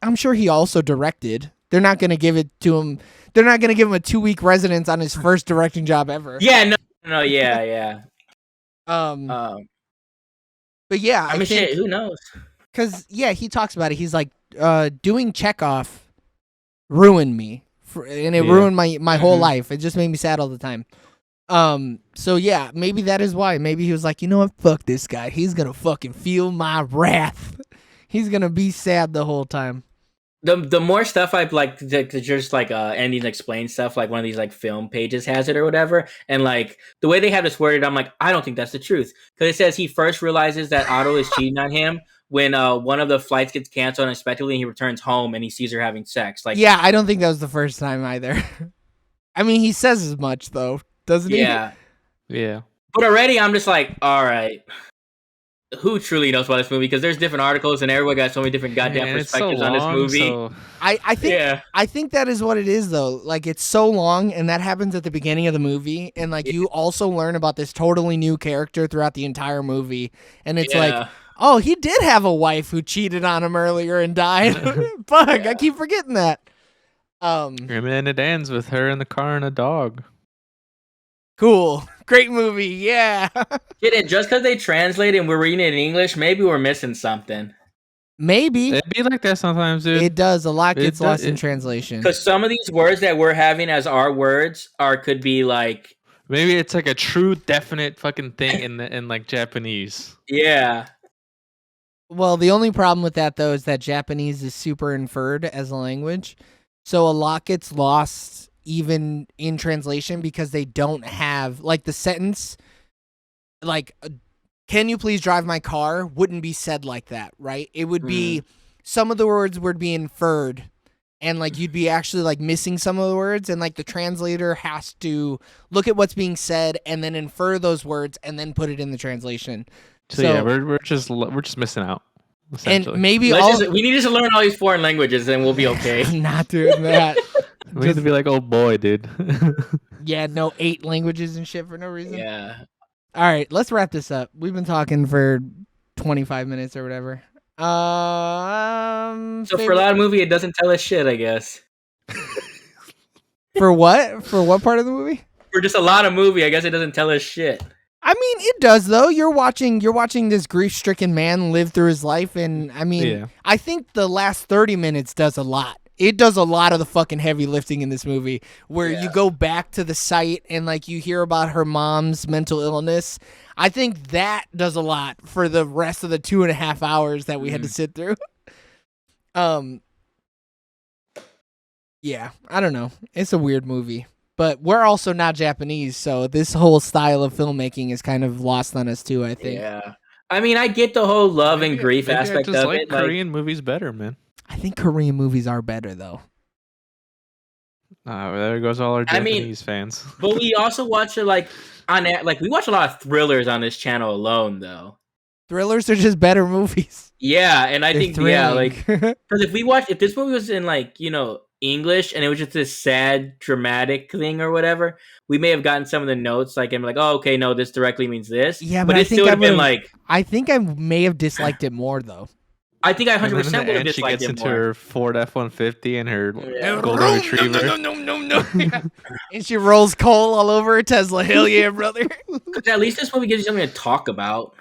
I'm sure he also directed. They're not going to give it to him. They're not going to give him a 2-week residence on his first directing job ever. Yeah. No, yeah. But yeah, I mean, shit, who knows? Because he talks about it. He's like, doing Chekhov ruined me, and it ruined my whole life. It just made me sad all the time. So yeah, maybe that is why. Maybe he was like, you know what? Fuck this guy. He's gonna fucking feel my wrath. He's gonna be sad the whole time. The more stuff I've like to just like endings explain stuff, like one of these like film pages has it or whatever, and like the way they have this worded, I'm like, I don't think that's the truth, because it says he first realizes that Otto is cheating on him when one of the flights gets canceled unexpectedly and he returns home and he sees her having sex. Like, yeah, I don't think that was the first time either. I mean, he says as much though, doesn't he? Yeah. But already I'm just like, all right. Who truly knows about this movie? Because there's different articles and everyone got so many different goddamn perspectives on this movie. So... I think that is what it is though. Like, it's so long, and that happens at the beginning of the movie, and like you also learn about this totally new character throughout the entire movie, and it's like, oh, he did have a wife who cheated on him earlier and died. Fuck, I keep forgetting that. And then it ends with her in the car and a dog. Cool. Great movie, yeah. And just because they translate it and we're reading it in English, maybe we're missing something. Maybe. It'd be like that sometimes, dude. It does. A lot gets lost in translation. Because some of these words that we're having as our words could be like... Maybe it's like a true, definite fucking thing in like Japanese. Yeah. Well, the only problem with that, though, is that Japanese is super inferred as a language. So a lot gets lost even in translation because they don't have, like, the sentence, like, can you please drive my car wouldn't be said like that, right? It would be, some of the words would be inferred, and like you'd be actually like missing some of the words, and like the translator has to look at what's being said and then infer those words and then put it in the translation. So yeah, we're just missing out. And maybe we need to learn all these foreign languages, and we'll be okay. Not doing that. We need to be like, oh boy, dude. Yeah, no 8 languages and shit for no reason. Yeah. All right, let's wrap this up. We've been talking for 25 minutes or whatever. So for a lot of movie, it doesn't tell us shit, I guess. For what? For what part of the movie? For just a lot of movie, I guess it doesn't tell us shit. I mean, it does though. You're watching this grief-stricken man live through his life, and I mean, I think the last 30 minutes does a lot. It does a lot of the fucking heavy lifting in this movie, where you go back to the site and like you hear about her mom's mental illness. I think that does a lot for the rest of the 2.5 hours that we had to sit through. Yeah, I don't know. It's a weird movie. But we're also not Japanese, so this whole style of filmmaking is kind of lost on us too, I think. Yeah. I mean, I get the whole love and grief aspect of it. Korean movies better, man. I think Korean movies are better, though. There goes all our Japanese fans. But we also watch it we watch a lot of thrillers on this channel alone, though. Thrillers are just better movies. Yeah, and I think thrilling. because if this movie was in English and it was just this sad dramatic thing or whatever, we may have gotten some of the notes and be like, oh, okay, no, this directly means this. Yeah, but it still would have been like, I think I may have disliked it more though. I think I 100% would have disliked it more. She gets into her Ford F-150 and her golden retriever. No. And she rolls coal all over her Tesla. Hell yeah, brother. At least this movie gives you something to talk about.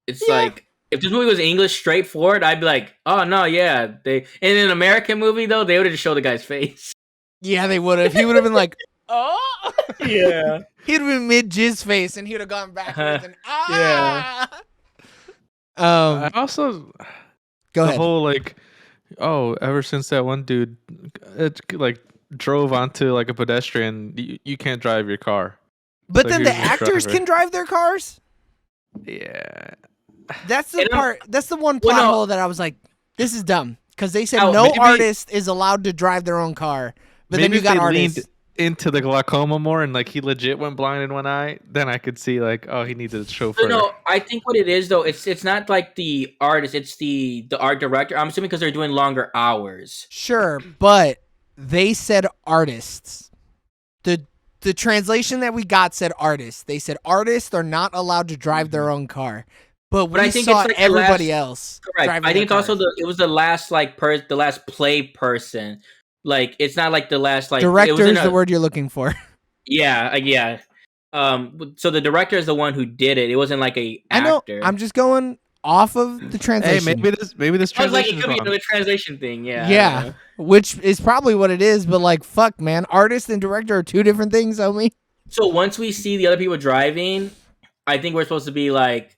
It's like, if this movie was English straightforward, I'd be like, oh no, yeah. In an American movie though, they would have just showed the guy's face. Yeah, they would have. He would have been like, oh yeah. He'd have been mid jizz face and he would have gone backwards and Yeah. I also go ahead. The whole ever since that one dude drove onto a pedestrian, you can't drive your car. But then the actors can drive their cars? Yeah. That's the part. That's the one plot hole that I was like, this is dumb. Because they said artist is allowed to drive their own car. But then you got artists. Into the glaucoma more and he legit went blind in one eye, then I could see he needs a chauffeur. So no, I think what it is though, it's not like the artist, it's the art director. I'm assuming because they're doing longer hours. Sure, but they said artists. The translation that we got said artists. They said artists are not allowed to drive their own car. But I think saw it's everybody else. Correct. I think it's also it was the last the last play person. It's not like the last director is the word you're looking for. Yeah. So the director is the one who did it. It wasn't like a actor. I know. I'm just going off of the translation. Hey, maybe this translation it could be the translation thing. Yeah. Yeah. Which is probably what it is, but fuck, man, artist and director are two different things, homie. So once we see the other people driving, I think we're supposed to be like,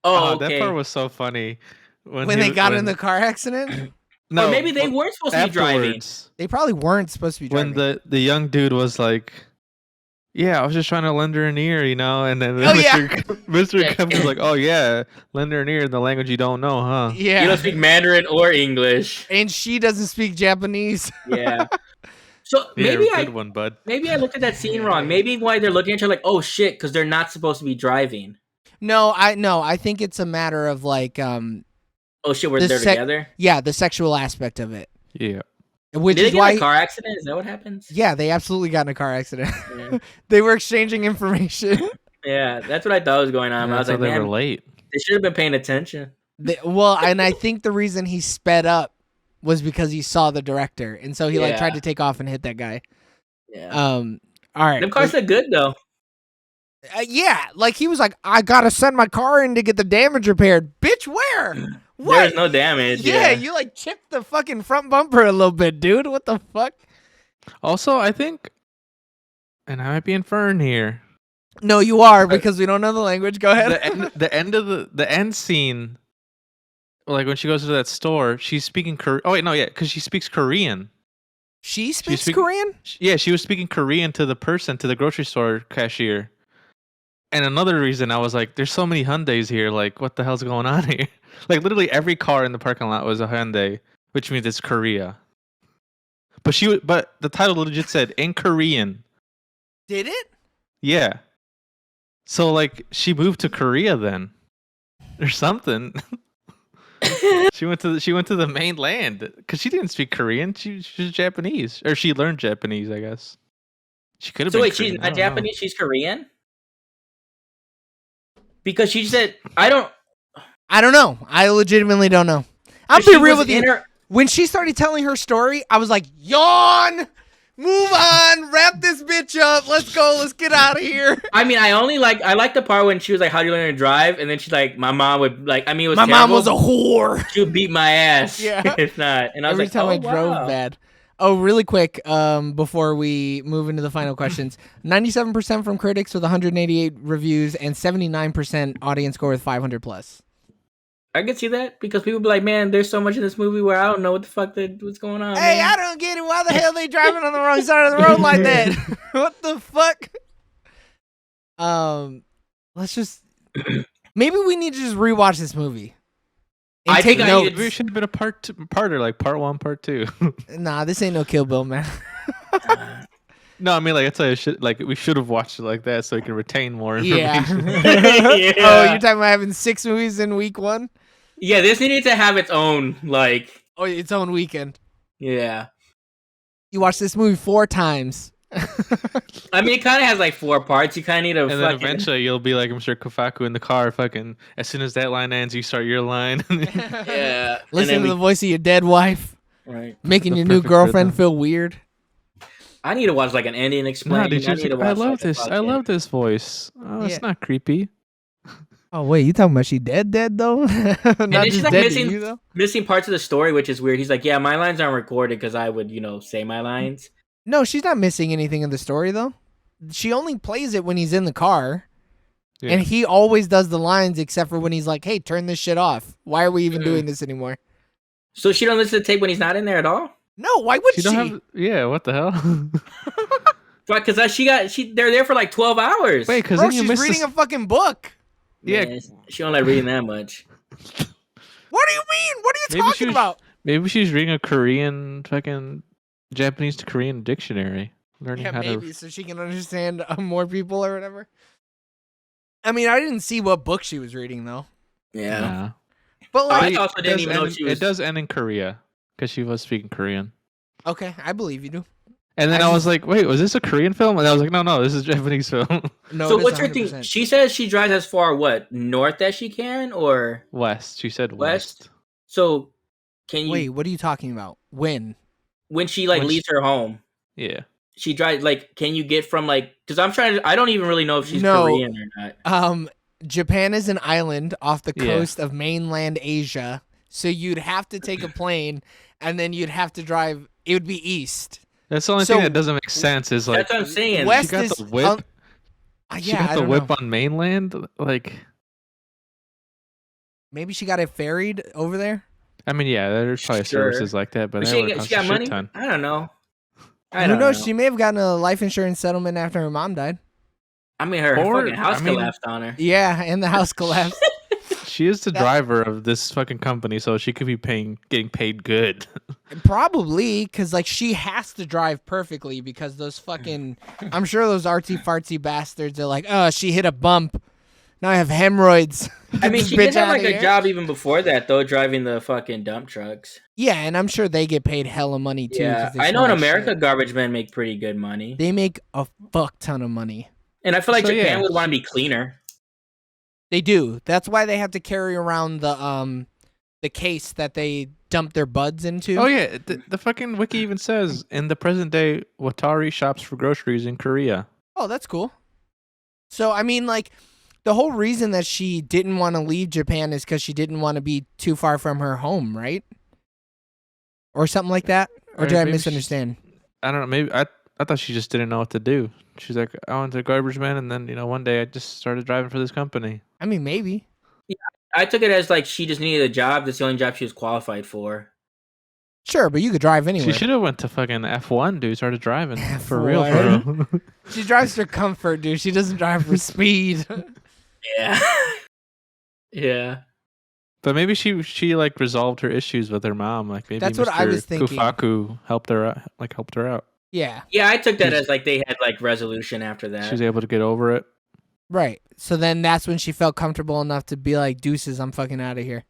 oh, okay. That part was so funny when they got in the car accident. No, or maybe they weren't supposed to be driving. They probably weren't supposed to be driving. When the young dude was like, yeah, I was just trying to lend her an ear, and then Mr. Kemp was like, oh yeah, lend her an ear in the language you don't know, huh? Yeah. You don't speak Mandarin or English. And she doesn't speak Japanese. Yeah. So maybe maybe I looked at that scene wrong. Maybe why they're looking at her like, oh shit, because they're not supposed to be driving. No, I think it's a matter of oh shit, we're there together? Yeah, the sexual aspect of it. Yeah. Which Did is they why get in a car accident? Is that what happens? Yeah, they absolutely got in a car accident. Yeah. They were exchanging information. Yeah, that's what I thought was going on. I was like, they man, were late. They should have been paying attention. And I think the reason he sped up was because he saw the director, and so he tried to take off and hit that guy. Yeah. All right. Them cars look good though. Yeah, he was like, I gotta send my car in to get the damage repaired. Bitch, where? What? There's no damage. Yeah, you chipped the fucking front bumper a little bit, dude. What the fuck? Also, I think, and I might be inferring here. No, you are, because we don't know the language. Go ahead. The end scene, when she goes to that store, she's speaking Korean. Oh wait, no, yeah, because she speaks Korean. She speaks Korean? Yeah, she was speaking Korean to the the grocery store cashier. And another reason I was like, there's so many Hyundais here. What the hell's going on here? Literally every car in the parking lot was a Hyundai, which means it's Korea. But the title legit said in Korean. Did it? Yeah. So like she moved to Korea then, or something. She went to the mainland because she didn't speak Korean. She's Japanese, or she learned Japanese, I guess. She could have So been wait, Korean. she's not Japanese. She's Korean. Because she said, I don't know. I legitimately don't know. I'll be real with you. When she started telling her story, I was like, yawn! Move on! Wrap this bitch up! Let's go! Let's get out of here! I mean, I like the part when she was like, how do you learn to drive? And then she's like, my mom would like, I mean, it was my terrible. mom was a whore! She would beat my ass. Yeah. It's not. And I was every time I drove bad. Oh, really quick, before we move into the final questions, 97% from critics with 188 reviews and 79% audience score with 500 plus. I can see that because people be like, man, there's so much in this movie where I don't know what the fuck what's going on. Hey, man. I don't get it. Why the hell are they driving on the wrong side of the road like that? What the fuck? Let's just maybe we need to just rewatch this movie. I think maybe it should have been a parter, like part 1, part 2. Nah, this ain't no Kill Bill, man. No, I mean, like, that's we should have watched it like that so we can retain more information. Yeah. Oh, you're talking about having 6 movies in week 1? Yeah, this needed to have its own, like... Oh, its own weekend. Yeah. You watched this movie 4 times. I mean, it kind of has, like, 4 parts. You kind of need to And then eventually you'll be like, Mr. Kofaku in the car, fucking... As soon as that line ends, you start your line. Yeah. Listen to the voice of your dead wife. Right. Making your new girlfriend feel weird. I need to watch, like, an ending explain. I love this. I love this voice. Oh, it's not creepy. Oh wait, you talking about she dead though? Not just like dead to you, though? missing parts of the story, which is weird. He's like, yeah, my lines aren't recorded because I would, say my lines. No, she's not missing anything in the story though. She only plays it when he's in the car, and he always does the lines except for when he's like, "Hey, turn this shit off. Why are we even doing this anymore?" So she don't listen to the tape when he's not in there at all? No, why would she? Yeah, what the hell? Right, because they're there for like 12 hours. Wait, because she's reading a fucking book. Yeah, she don't like reading that much. What do you mean? What are you talking about? Maybe she's reading a Korean fucking Japanese to Korean dictionary, learning how to. So she can understand more people or whatever. I mean, I didn't see what book she was reading though. Yeah. But like, I also didn't even know she was. It does end in Korea because she was speaking Korean. Okay, I believe you do. And then I was like, wait, was this a Korean film? And I was like, no, this is a Japanese film. No. So what's her thing? She says she drives as far north as she can, or west. She said west. So can you wait? What are you talking about? When she leaves her home? Yeah. She drives can you get from because I don't even really know if she's Korean or not. Japan is an island off the coast of mainland Asia. So you'd have to take a plane and then you'd have to drive. It would be east. That's the only thing that doesn't make sense is that's what I'm saying. West she got the whip. She got the whip on mainland. Maybe she got it ferried over there. I mean, yeah, there's probably services like that, but she got money. Ton. I don't know. Who knows? She may have gotten a life insurance settlement after her mom died. I mean, her fucking house collapsed on her. Yeah, and the house collapsed. She is the driver of this fucking company, so she could be getting paid good. Probably, because she has to drive perfectly because those fucking, I'm sure those artsy fartsy bastards are like, oh, she hit a bump. Now I have hemorrhoids. I mean, she did have a job even before that, though, driving the fucking dump trucks. Yeah, and I'm sure they get paid hella money too. Yeah, I know in America, garbage men make pretty good money. They make a fuck ton of money. And I feel like Japan would want to be cleaner. They do. That's why they have to carry around the case that they dump their buds into. Oh yeah, the fucking wiki even says in the present day, Watari shops for groceries in Korea. Oh, that's cool. So I mean, the whole reason that she didn't want to leave Japan is because she didn't want to be too far from her home, right? Or something like that. Or did I misunderstand? I don't know. Maybe I thought she just didn't know what to do. She's like, I went to garbage man, and then one day I just started driving for this company. I mean, maybe. Yeah, I took it as she just needed a job. That's the only job she was qualified for. Sure, but you could drive anywhere. She should have went to fucking F1, dude. Started driving for real. She drives for comfort, dude. She doesn't drive for speed. Yeah. Yeah. But maybe she resolved her issues with her mom. Maybe that's what I was thinking. Kufaku helped her out. Yeah. Yeah, I took that as they had resolution after that. She's able to get over it. Right. So then that's when she felt comfortable enough to be like, deuces, I'm fucking out of here.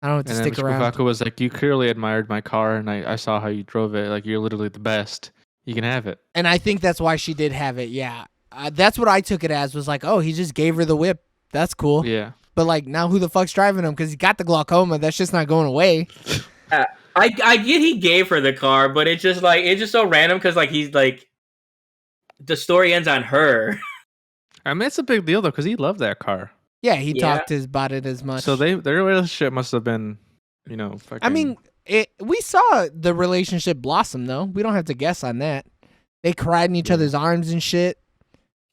I don't have to stick around. And then was like, you clearly admired my car, and I saw how you drove it. Like, you're literally the best. You can have it. And I think that's why she did have it, yeah. That's what I took it as, was like, oh, he just gave her the whip. That's cool. Yeah. But, like, now who the fuck's driving him? Because he got the glaucoma. That's just not going away. I get he gave her the car, but it's just so random because, like, he's like, the story ends on her. I mean, it's a big deal, though, because he loved that car. Yeah, he talked about it as much. So their relationship must have been, fucking... I mean, we saw the relationship blossom, though. We don't have to guess on that. They cried in each other's arms and shit.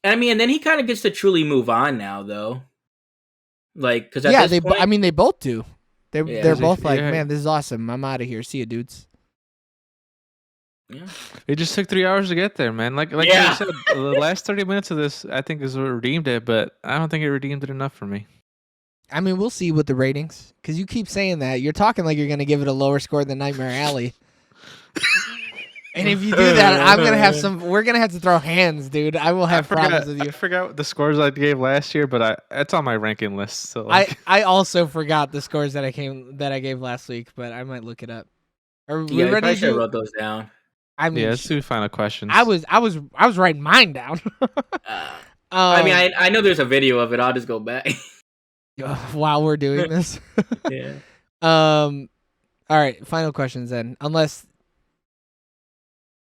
I mean, and then he kind of gets to truly move on now, though. Like, because they both do. They're both like, man, this is awesome. I'm out of here. See you, dudes. Yeah. It just took 3 hours to get there, man. Like I said, the last 30 minutes of this, I think, is what redeemed it, but I don't think it redeemed it enough for me. I mean, we'll see with the ratings, because you keep saying that. You're talking like you're going to give it a lower score than Nightmare Alley. And if you do that, we're going to have to throw hands, dude. I will have problems with you. I forgot the scores I gave last year, but it's on my ranking list. So I also forgot the scores that I gave last week, but I might look it up. Are we ready to wrote those down? I mean, let's do final questions. I was writing mine down. I mean, I know there's a video of it. I'll just go back. While we're doing this. Yeah. All right, final questions then. Unless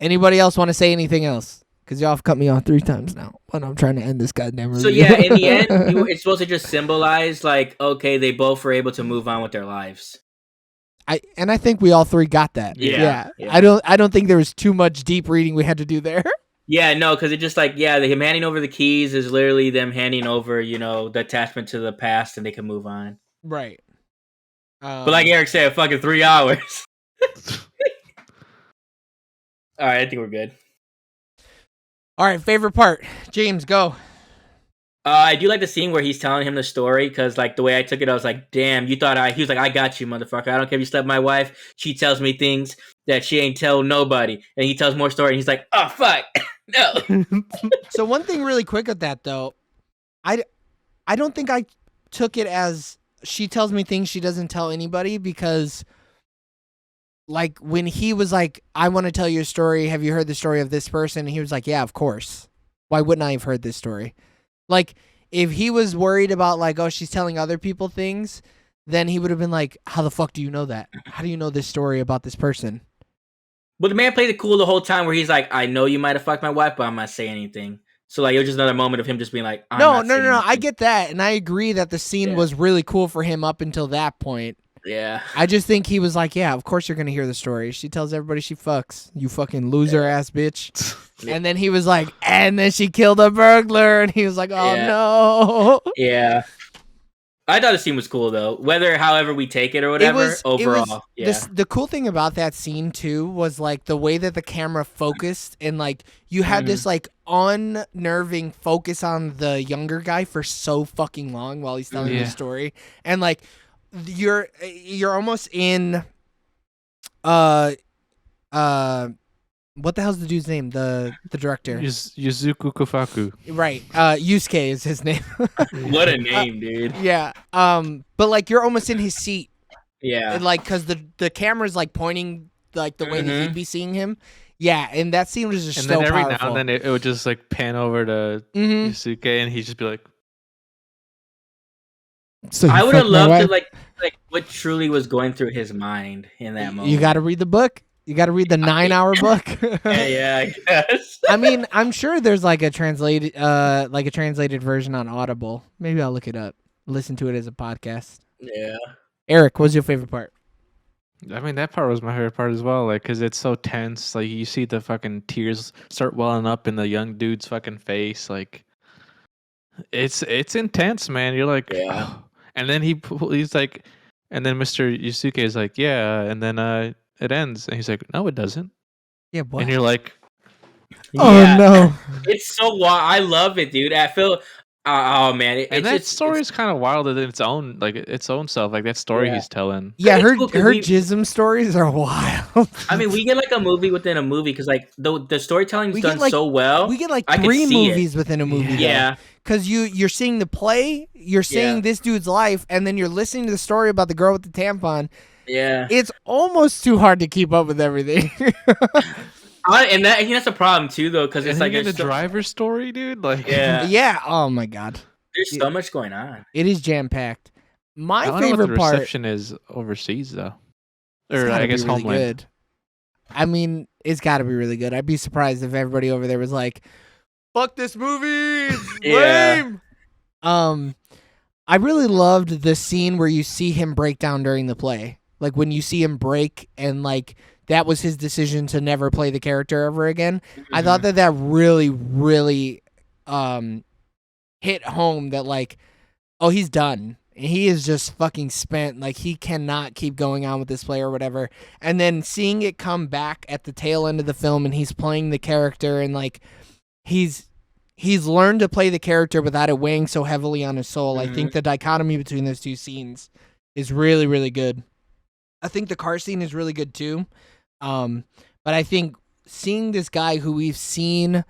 anybody else want to say anything else? Because y'all have cut me off 3 times now when I'm trying to end this goddamn review. So yeah, in the end, it's supposed to just symbolize, like, okay, they both were able to move on with their lives. I think we all 3 got that. Yeah. I don't think there was too much deep reading we had to do there. Yeah, no, because it's just like, him handing over the keys is literally them handing over, the attachment to the past, and they can move on. Right. But like Eric said, fucking 3 hours. All right, I think we're good. All right, favorite part. James, go. I do like the scene where he's telling him the story, because like the way I took it, I was like, damn, he was like, I got you, motherfucker. I don't care if you slept with my wife. She tells me things that she ain't tell nobody. And he tells more story, and he's like, oh, fuck. No. So one thing really quick with that, though, I don't think I took it as she tells me things she doesn't tell anybody, because like when he was like, I want to tell you a story. Have you heard the story of this person? And he was like, yeah, of course. Why wouldn't I have heard this story? Like, if he was worried about, like, oh, she's telling other people things, then he would have been like, how the fuck do you know that? How do you know this story about this person? But the man played it cool the whole time, where he's like, I know you might have fucked my wife, but I'm not saying anything. So, like, it was just another moment of him just being like, No. I get that. And I agree that the scene was really cool for him up until that point. Yeah. I just think he was like, yeah, of course you're going to hear the story. She tells everybody she fucks. You fucking loser ass bitch. And then he was like, and then she killed a burglar. And he was like, oh, no. Yeah. I thought the scene was cool, though. However we take it or whatever, overall. The cool thing about that scene, too, was, like, the way that the camera focused. And, like, you had this, like, unnerving focus on the younger guy for so fucking long while he's telling the story. And, like, you're almost in what the hell's the dude's name? The director. Yuzuku Kofaku. Right. Yusuke is his name. What a name, dude. Yeah. But like you're almost in his seat. Yeah. And, like, cause the camera's like pointing like the way that he'd be seeing him. Yeah, and that scene was just so powerful. And then every now and then it would just like pan over to Yusuke, and he'd just be like, so I would have loved to like what truly was going through his mind in that moment. You got to read the book. You got to read the 9-hour book. Yeah, I guess. I mean, I'm sure there's like a translated version on Audible. Maybe I'll look it up. Listen to it as a podcast. Yeah. Eric, what's your favorite part? I mean, that part was my favorite part as well. Like, cause it's so tense. Like, you see the fucking tears start welling up in the young dude's fucking face. Like, it's intense, man. You're like, oh. And then he's like, and then Mr. Yusuke is like, yeah, and then it ends, and he's like, no, it doesn't. Yeah, boy. And you're like, oh no, it's so wild. I love it, dude. I feel Oh man, and that story is kind of wild in its own, like its own self. Like that story he's telling. Yeah, her jism stories are wild. I mean, we get like a movie within a movie because like the storytelling's done so well. We get like 3 movies within a movie. Yeah, because you're seeing the play, you're seeing this dude's life, and then you're listening to the story about the girl with the tampon. Yeah, it's almost too hard to keep up with everything. And I think that's a problem too, though, because it's like the driver's story, dude. Like, yeah. Oh my god, there's so much going on. It is jam packed. My favorite know what the part reception is overseas, though, or I guess really homeland. Good. I mean, it's got to be really good. I'd be surprised if everybody over there was like, "Fuck this movie, it's lame." I really loved the scene where you see him break down during the play, like when you see him break and like. That was his decision to never play the character ever again. I thought that really, really hit home that like, oh, he's done. He is just fucking spent. Like he cannot keep going on with this play or whatever. And then seeing it come back at the tail end of the film and he's playing the character and like he's learned to play the character without it weighing so heavily on his soul. I think the dichotomy between those two scenes is really, really good. I think the car scene is really good too. But I think seeing this guy who we've seen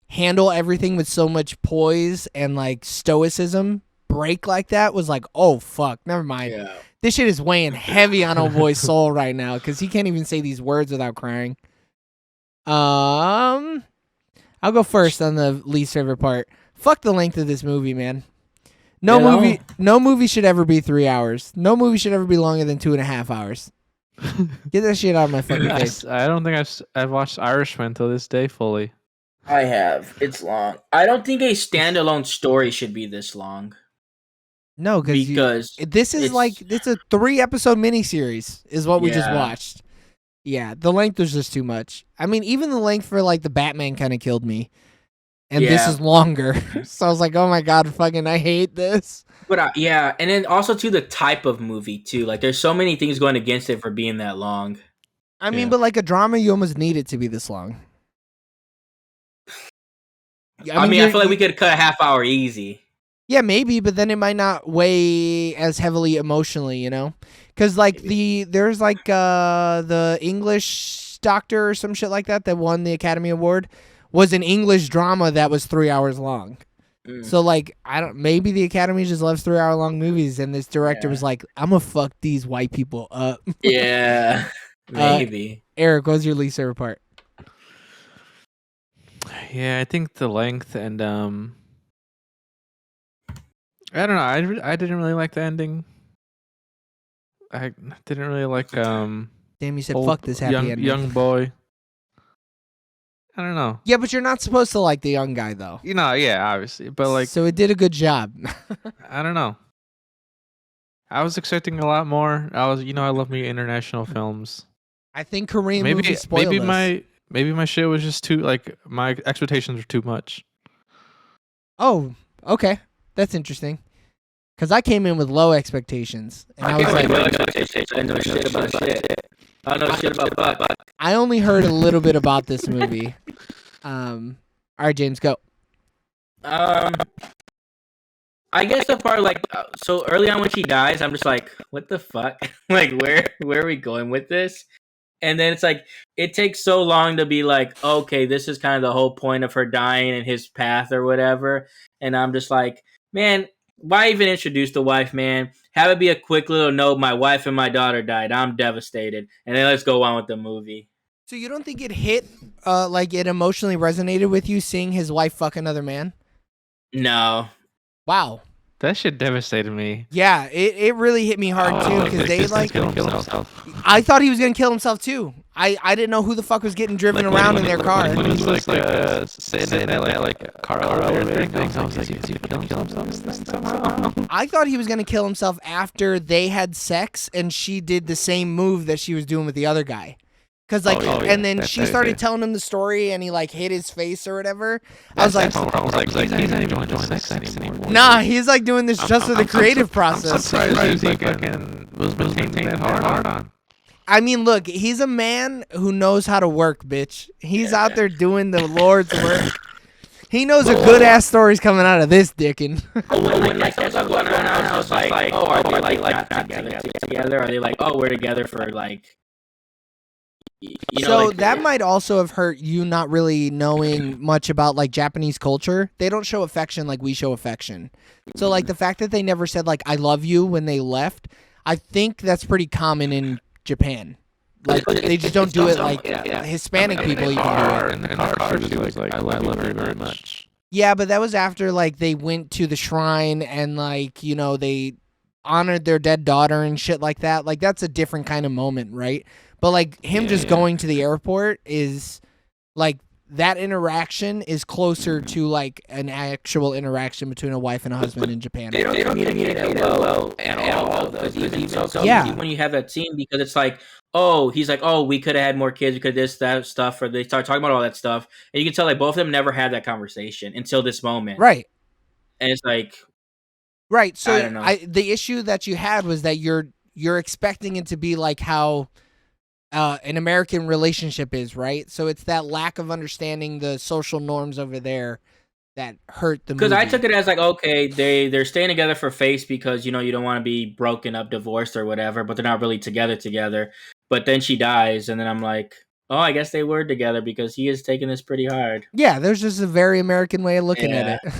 handle everything with so much poise and like stoicism break like that was like, oh fuck, never mind. Yeah. This shit is weighing heavy on old boy's soul right now because he can't even say these words without crying. I'll go first on the least favorite part. Fuck the length of this movie, man. No movie should ever be 3 hours. No movie should ever be longer than 2.5 hours. Get that shit out of my fucking face. I don't think I've watched Irishman until this day fully. I have. It's long. I don't think a standalone story should be this long. No, because this is it's a 3-episode miniseries is what we just watched. Yeah, the length was just too much. I mean, even the length for like the Batman kind of killed me. And this is longer. So I was like, oh my god, fucking I hate this. But and then also to the type of movie too. Like there's so many things going against it for being that long. I mean, but like a drama, you almost need it to be this long. I mean, I feel like we could cut a half hour easy. Yeah, maybe, but then it might not weigh as heavily emotionally, you know? Because like there's like the English doctor or some shit like that won the Academy Award was an English drama that was 3 hours long. So like maybe the Academy just loves 3 hour long movies and this director was like, I'm gonna fuck these white people up. Yeah. Maybe. Eric, what's your least favorite part? Yeah, I think the length and I don't know. I didn't really like the ending. I didn't really like Damn, you said fuck this happy ending. Young boy. I don't know. Yeah, but you're not supposed to like the young guy though. You know, yeah, obviously. But like so it did a good job. I don't know. I was expecting a lot more. I love me international films. I think Korean movies spoiled us. Maybe my shit was just too like my expectations were too much. Oh, okay. That's interesting. Because I came in with low expectations. And I was like, I know shit about shit. I know shit about butt. I only heard a little bit about this movie. All right, James, go. I guess the part like so early on when she dies, I'm just like, what the fuck? Like, where are we going with this? And then it's like it takes so long to be like, okay, this is kind of the whole point of her dying and his path or whatever. And I'm just like, man, why even introduce the wife, man? Have it be a quick little note. My wife and my daughter died. I'm devastated. And then let's go on with the movie. So you don't think it hit, like it emotionally resonated with you seeing his wife fuck another man? No. Wow. That shit devastated me. Yeah, it really hit me hard too because they like. I thought he was gonna kill himself too. I didn't know who the fuck was getting driven around in their car. When he was like sitting in that car elevator thing, I was like, is he gonna kill himself? I thought he was gonna kill himself after they had sex and she did the same move that she was doing with the other guy. Cause like, and then she started telling him the story, and he like hit his face or whatever. I was like, he's not even doing sex anymore. Nah, he's like doing this just for the creative process. I'm surprised he fucking was maintaining that hard on. I mean, look, he's a man who knows how to work, bitch. He's out there doing the Lord's work. He knows a good ass story's coming out of this dickin'. When like that was going on, I was just like, oh, are they like not together? Are they like, oh, we're together for like. So like, that might also have hurt you not really knowing much about like Japanese culture. They don't show affection like we show affection. So like the fact that they never said like I love you when they left, I think that's pretty common in Japan. Like they just don't do it like Hispanic people even do it. In the car, she was like, I love her very much. Yeah, but that was after like they went to the shrine and like, you know, they honored their dead daughter and shit like that. Like that's a different kind of moment, right? But like him just going to the airport is like that interaction is closer to like an actual interaction between a wife and a husband in Japan. They don't meet that well at all. So when you have that scene, because it's like, oh, he's like, oh, we could have had more kids because this, that stuff, or they start talking about all that stuff, and you can tell like both of them never had that conversation until this moment, right? And it's like, right. So I don't know. The issue that you had was that you're expecting it to be like how an American relationship is, right? So it's that lack of understanding the social norms over there that hurt the movie. Because I took it as like, okay, they're staying together for face because, you know, you don't want to be broken up, divorced or whatever, but they're not really together. But then she dies, and then I'm like, oh, I guess they were together because he is taking this pretty hard. Yeah, there's just a very American way of looking at it.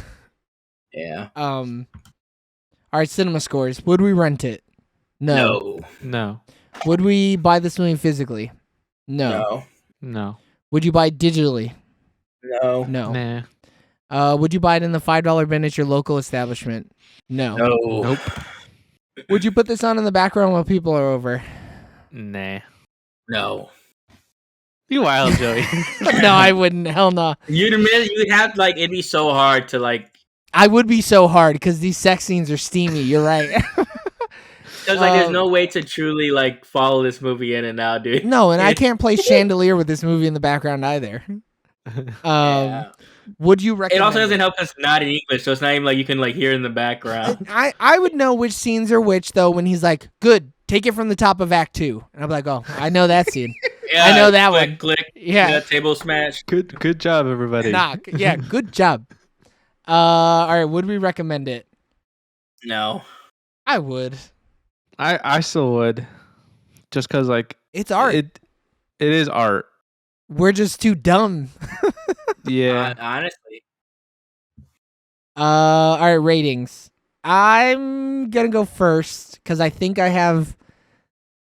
Yeah. All right, cinema scores. Would we rent it? No. Would we buy this movie physically? No. Would you buy it digitally? No. Nah. Would you buy it in the $5 bin at your local establishment? No. Nope. Would you put this on in the background while people are over? Nah. No. You wild, Joey. No, I wouldn't. Hell no. You'd have like it'd be so hard to like. I would be so hard because these sex scenes are steamy. You're right. Because like, there's no way to truly like follow this movie in and out, dude. No, and I can't play Chandelier with this movie in the background either. Would you recommend? It also doesn't help us not in English, so it's not even like you can like hear in the background. I would know which scenes are which though when he's like, "Good, take it from the top of Act 2," and I'm like, "Oh, I know that scene. I know that one." Click. Yeah. Table smash. Good job, everybody. Knock. Yeah, good job. All right. Would we recommend it? No. I would. I still would, just because like it's art. It is art. We're just too dumb. Yeah. Honestly. All right, ratings. I'm gonna go first because I think I have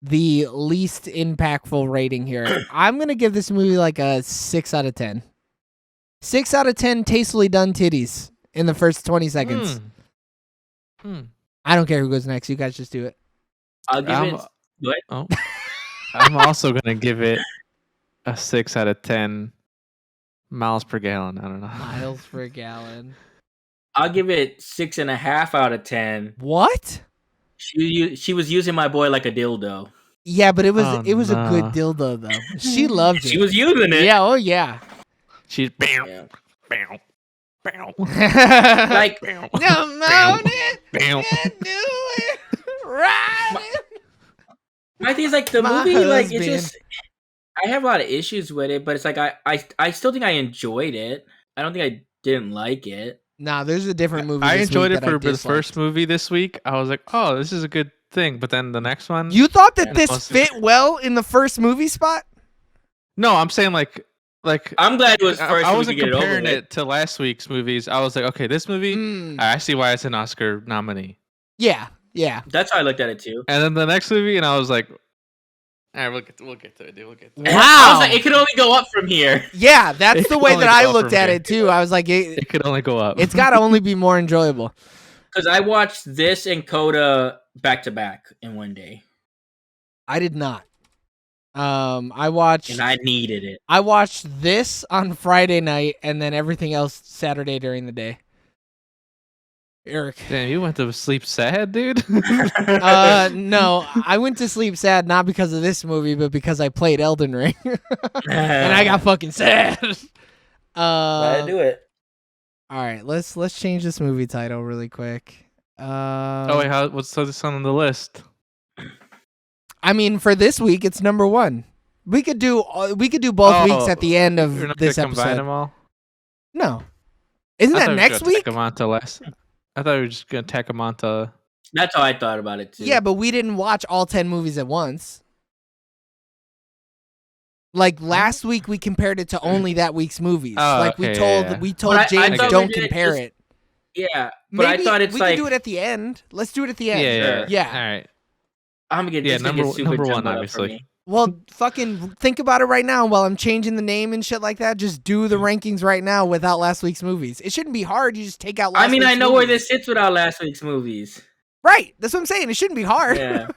the least impactful rating here. I'm gonna give this movie like a 6 out of 10. 6 out of 10 tastefully done titties in the first 20 seconds. I don't care who goes next. You guys just do it. I'll give it. What? Oh. I'm also gonna give it a 6 out of 10 miles per gallon. I don't know. Miles per gallon. I'll give it 6.5 out of 10. What? She was using my boy like a dildo. Yeah, but it was a good dildo though. She loved it. She was using it. Yeah. Oh yeah. She's bam. Like bam. My thing is like the movie, like it's just. I have a lot of issues with it, but it's like I still think I enjoyed it. I don't think I didn't like it. Nah, there's a different movie. I enjoyed it for the first movie this week. I was like, oh, this is a good thing. But then the next one, you thought that this fit well in the first movie spot? No, I'm saying like I'm glad it was first. I wasn't comparing it to last week's movies. I was like, okay, this movie, I see why it's an Oscar nominee. Yeah. That's how I looked at it too. And then the next movie, and I was like, all right, we'll get to it, dude. We'll get to it. Wow. I was like, it could only go up from here. Yeah, that's the way that I looked at it too. I was like, it could only go up. It's got to only be more enjoyable. Because I watched this and Coda back to back in one day. I did not. I watched, and I needed it. I watched this on Friday night, and then everything else Saturday during the day. Eric, damn, you went to sleep sad, dude. No, I went to sleep sad not because of this movie, but because I played Elden Ring, and I got fucking sad. Gotta do it. All right, let's change this movie title really quick. Oh wait, what's this on the list? I mean, for this week, it's number 1. We could do both weeks at the end of you're not this gonna episode. combine them all? No. Isn't that next week? I thought we were just gonna tack them onto. That's how I thought about it too. Yeah, but we didn't watch all 10 movies at once. Like last week, we compared it to only that week's movies. We told James don't compare it. Yeah, but I thought we can do it at the end. Let's do it at the end. Yeah. All right. I'm gonna get number one, obviously. Well, fucking think about it right now while I'm changing the name and shit like that. Just do the rankings right now without last week's movies. It shouldn't be hard. You just take out last week's movies. I know where this sits without last week's movies. Right. That's what I'm saying. It shouldn't be hard. Yeah.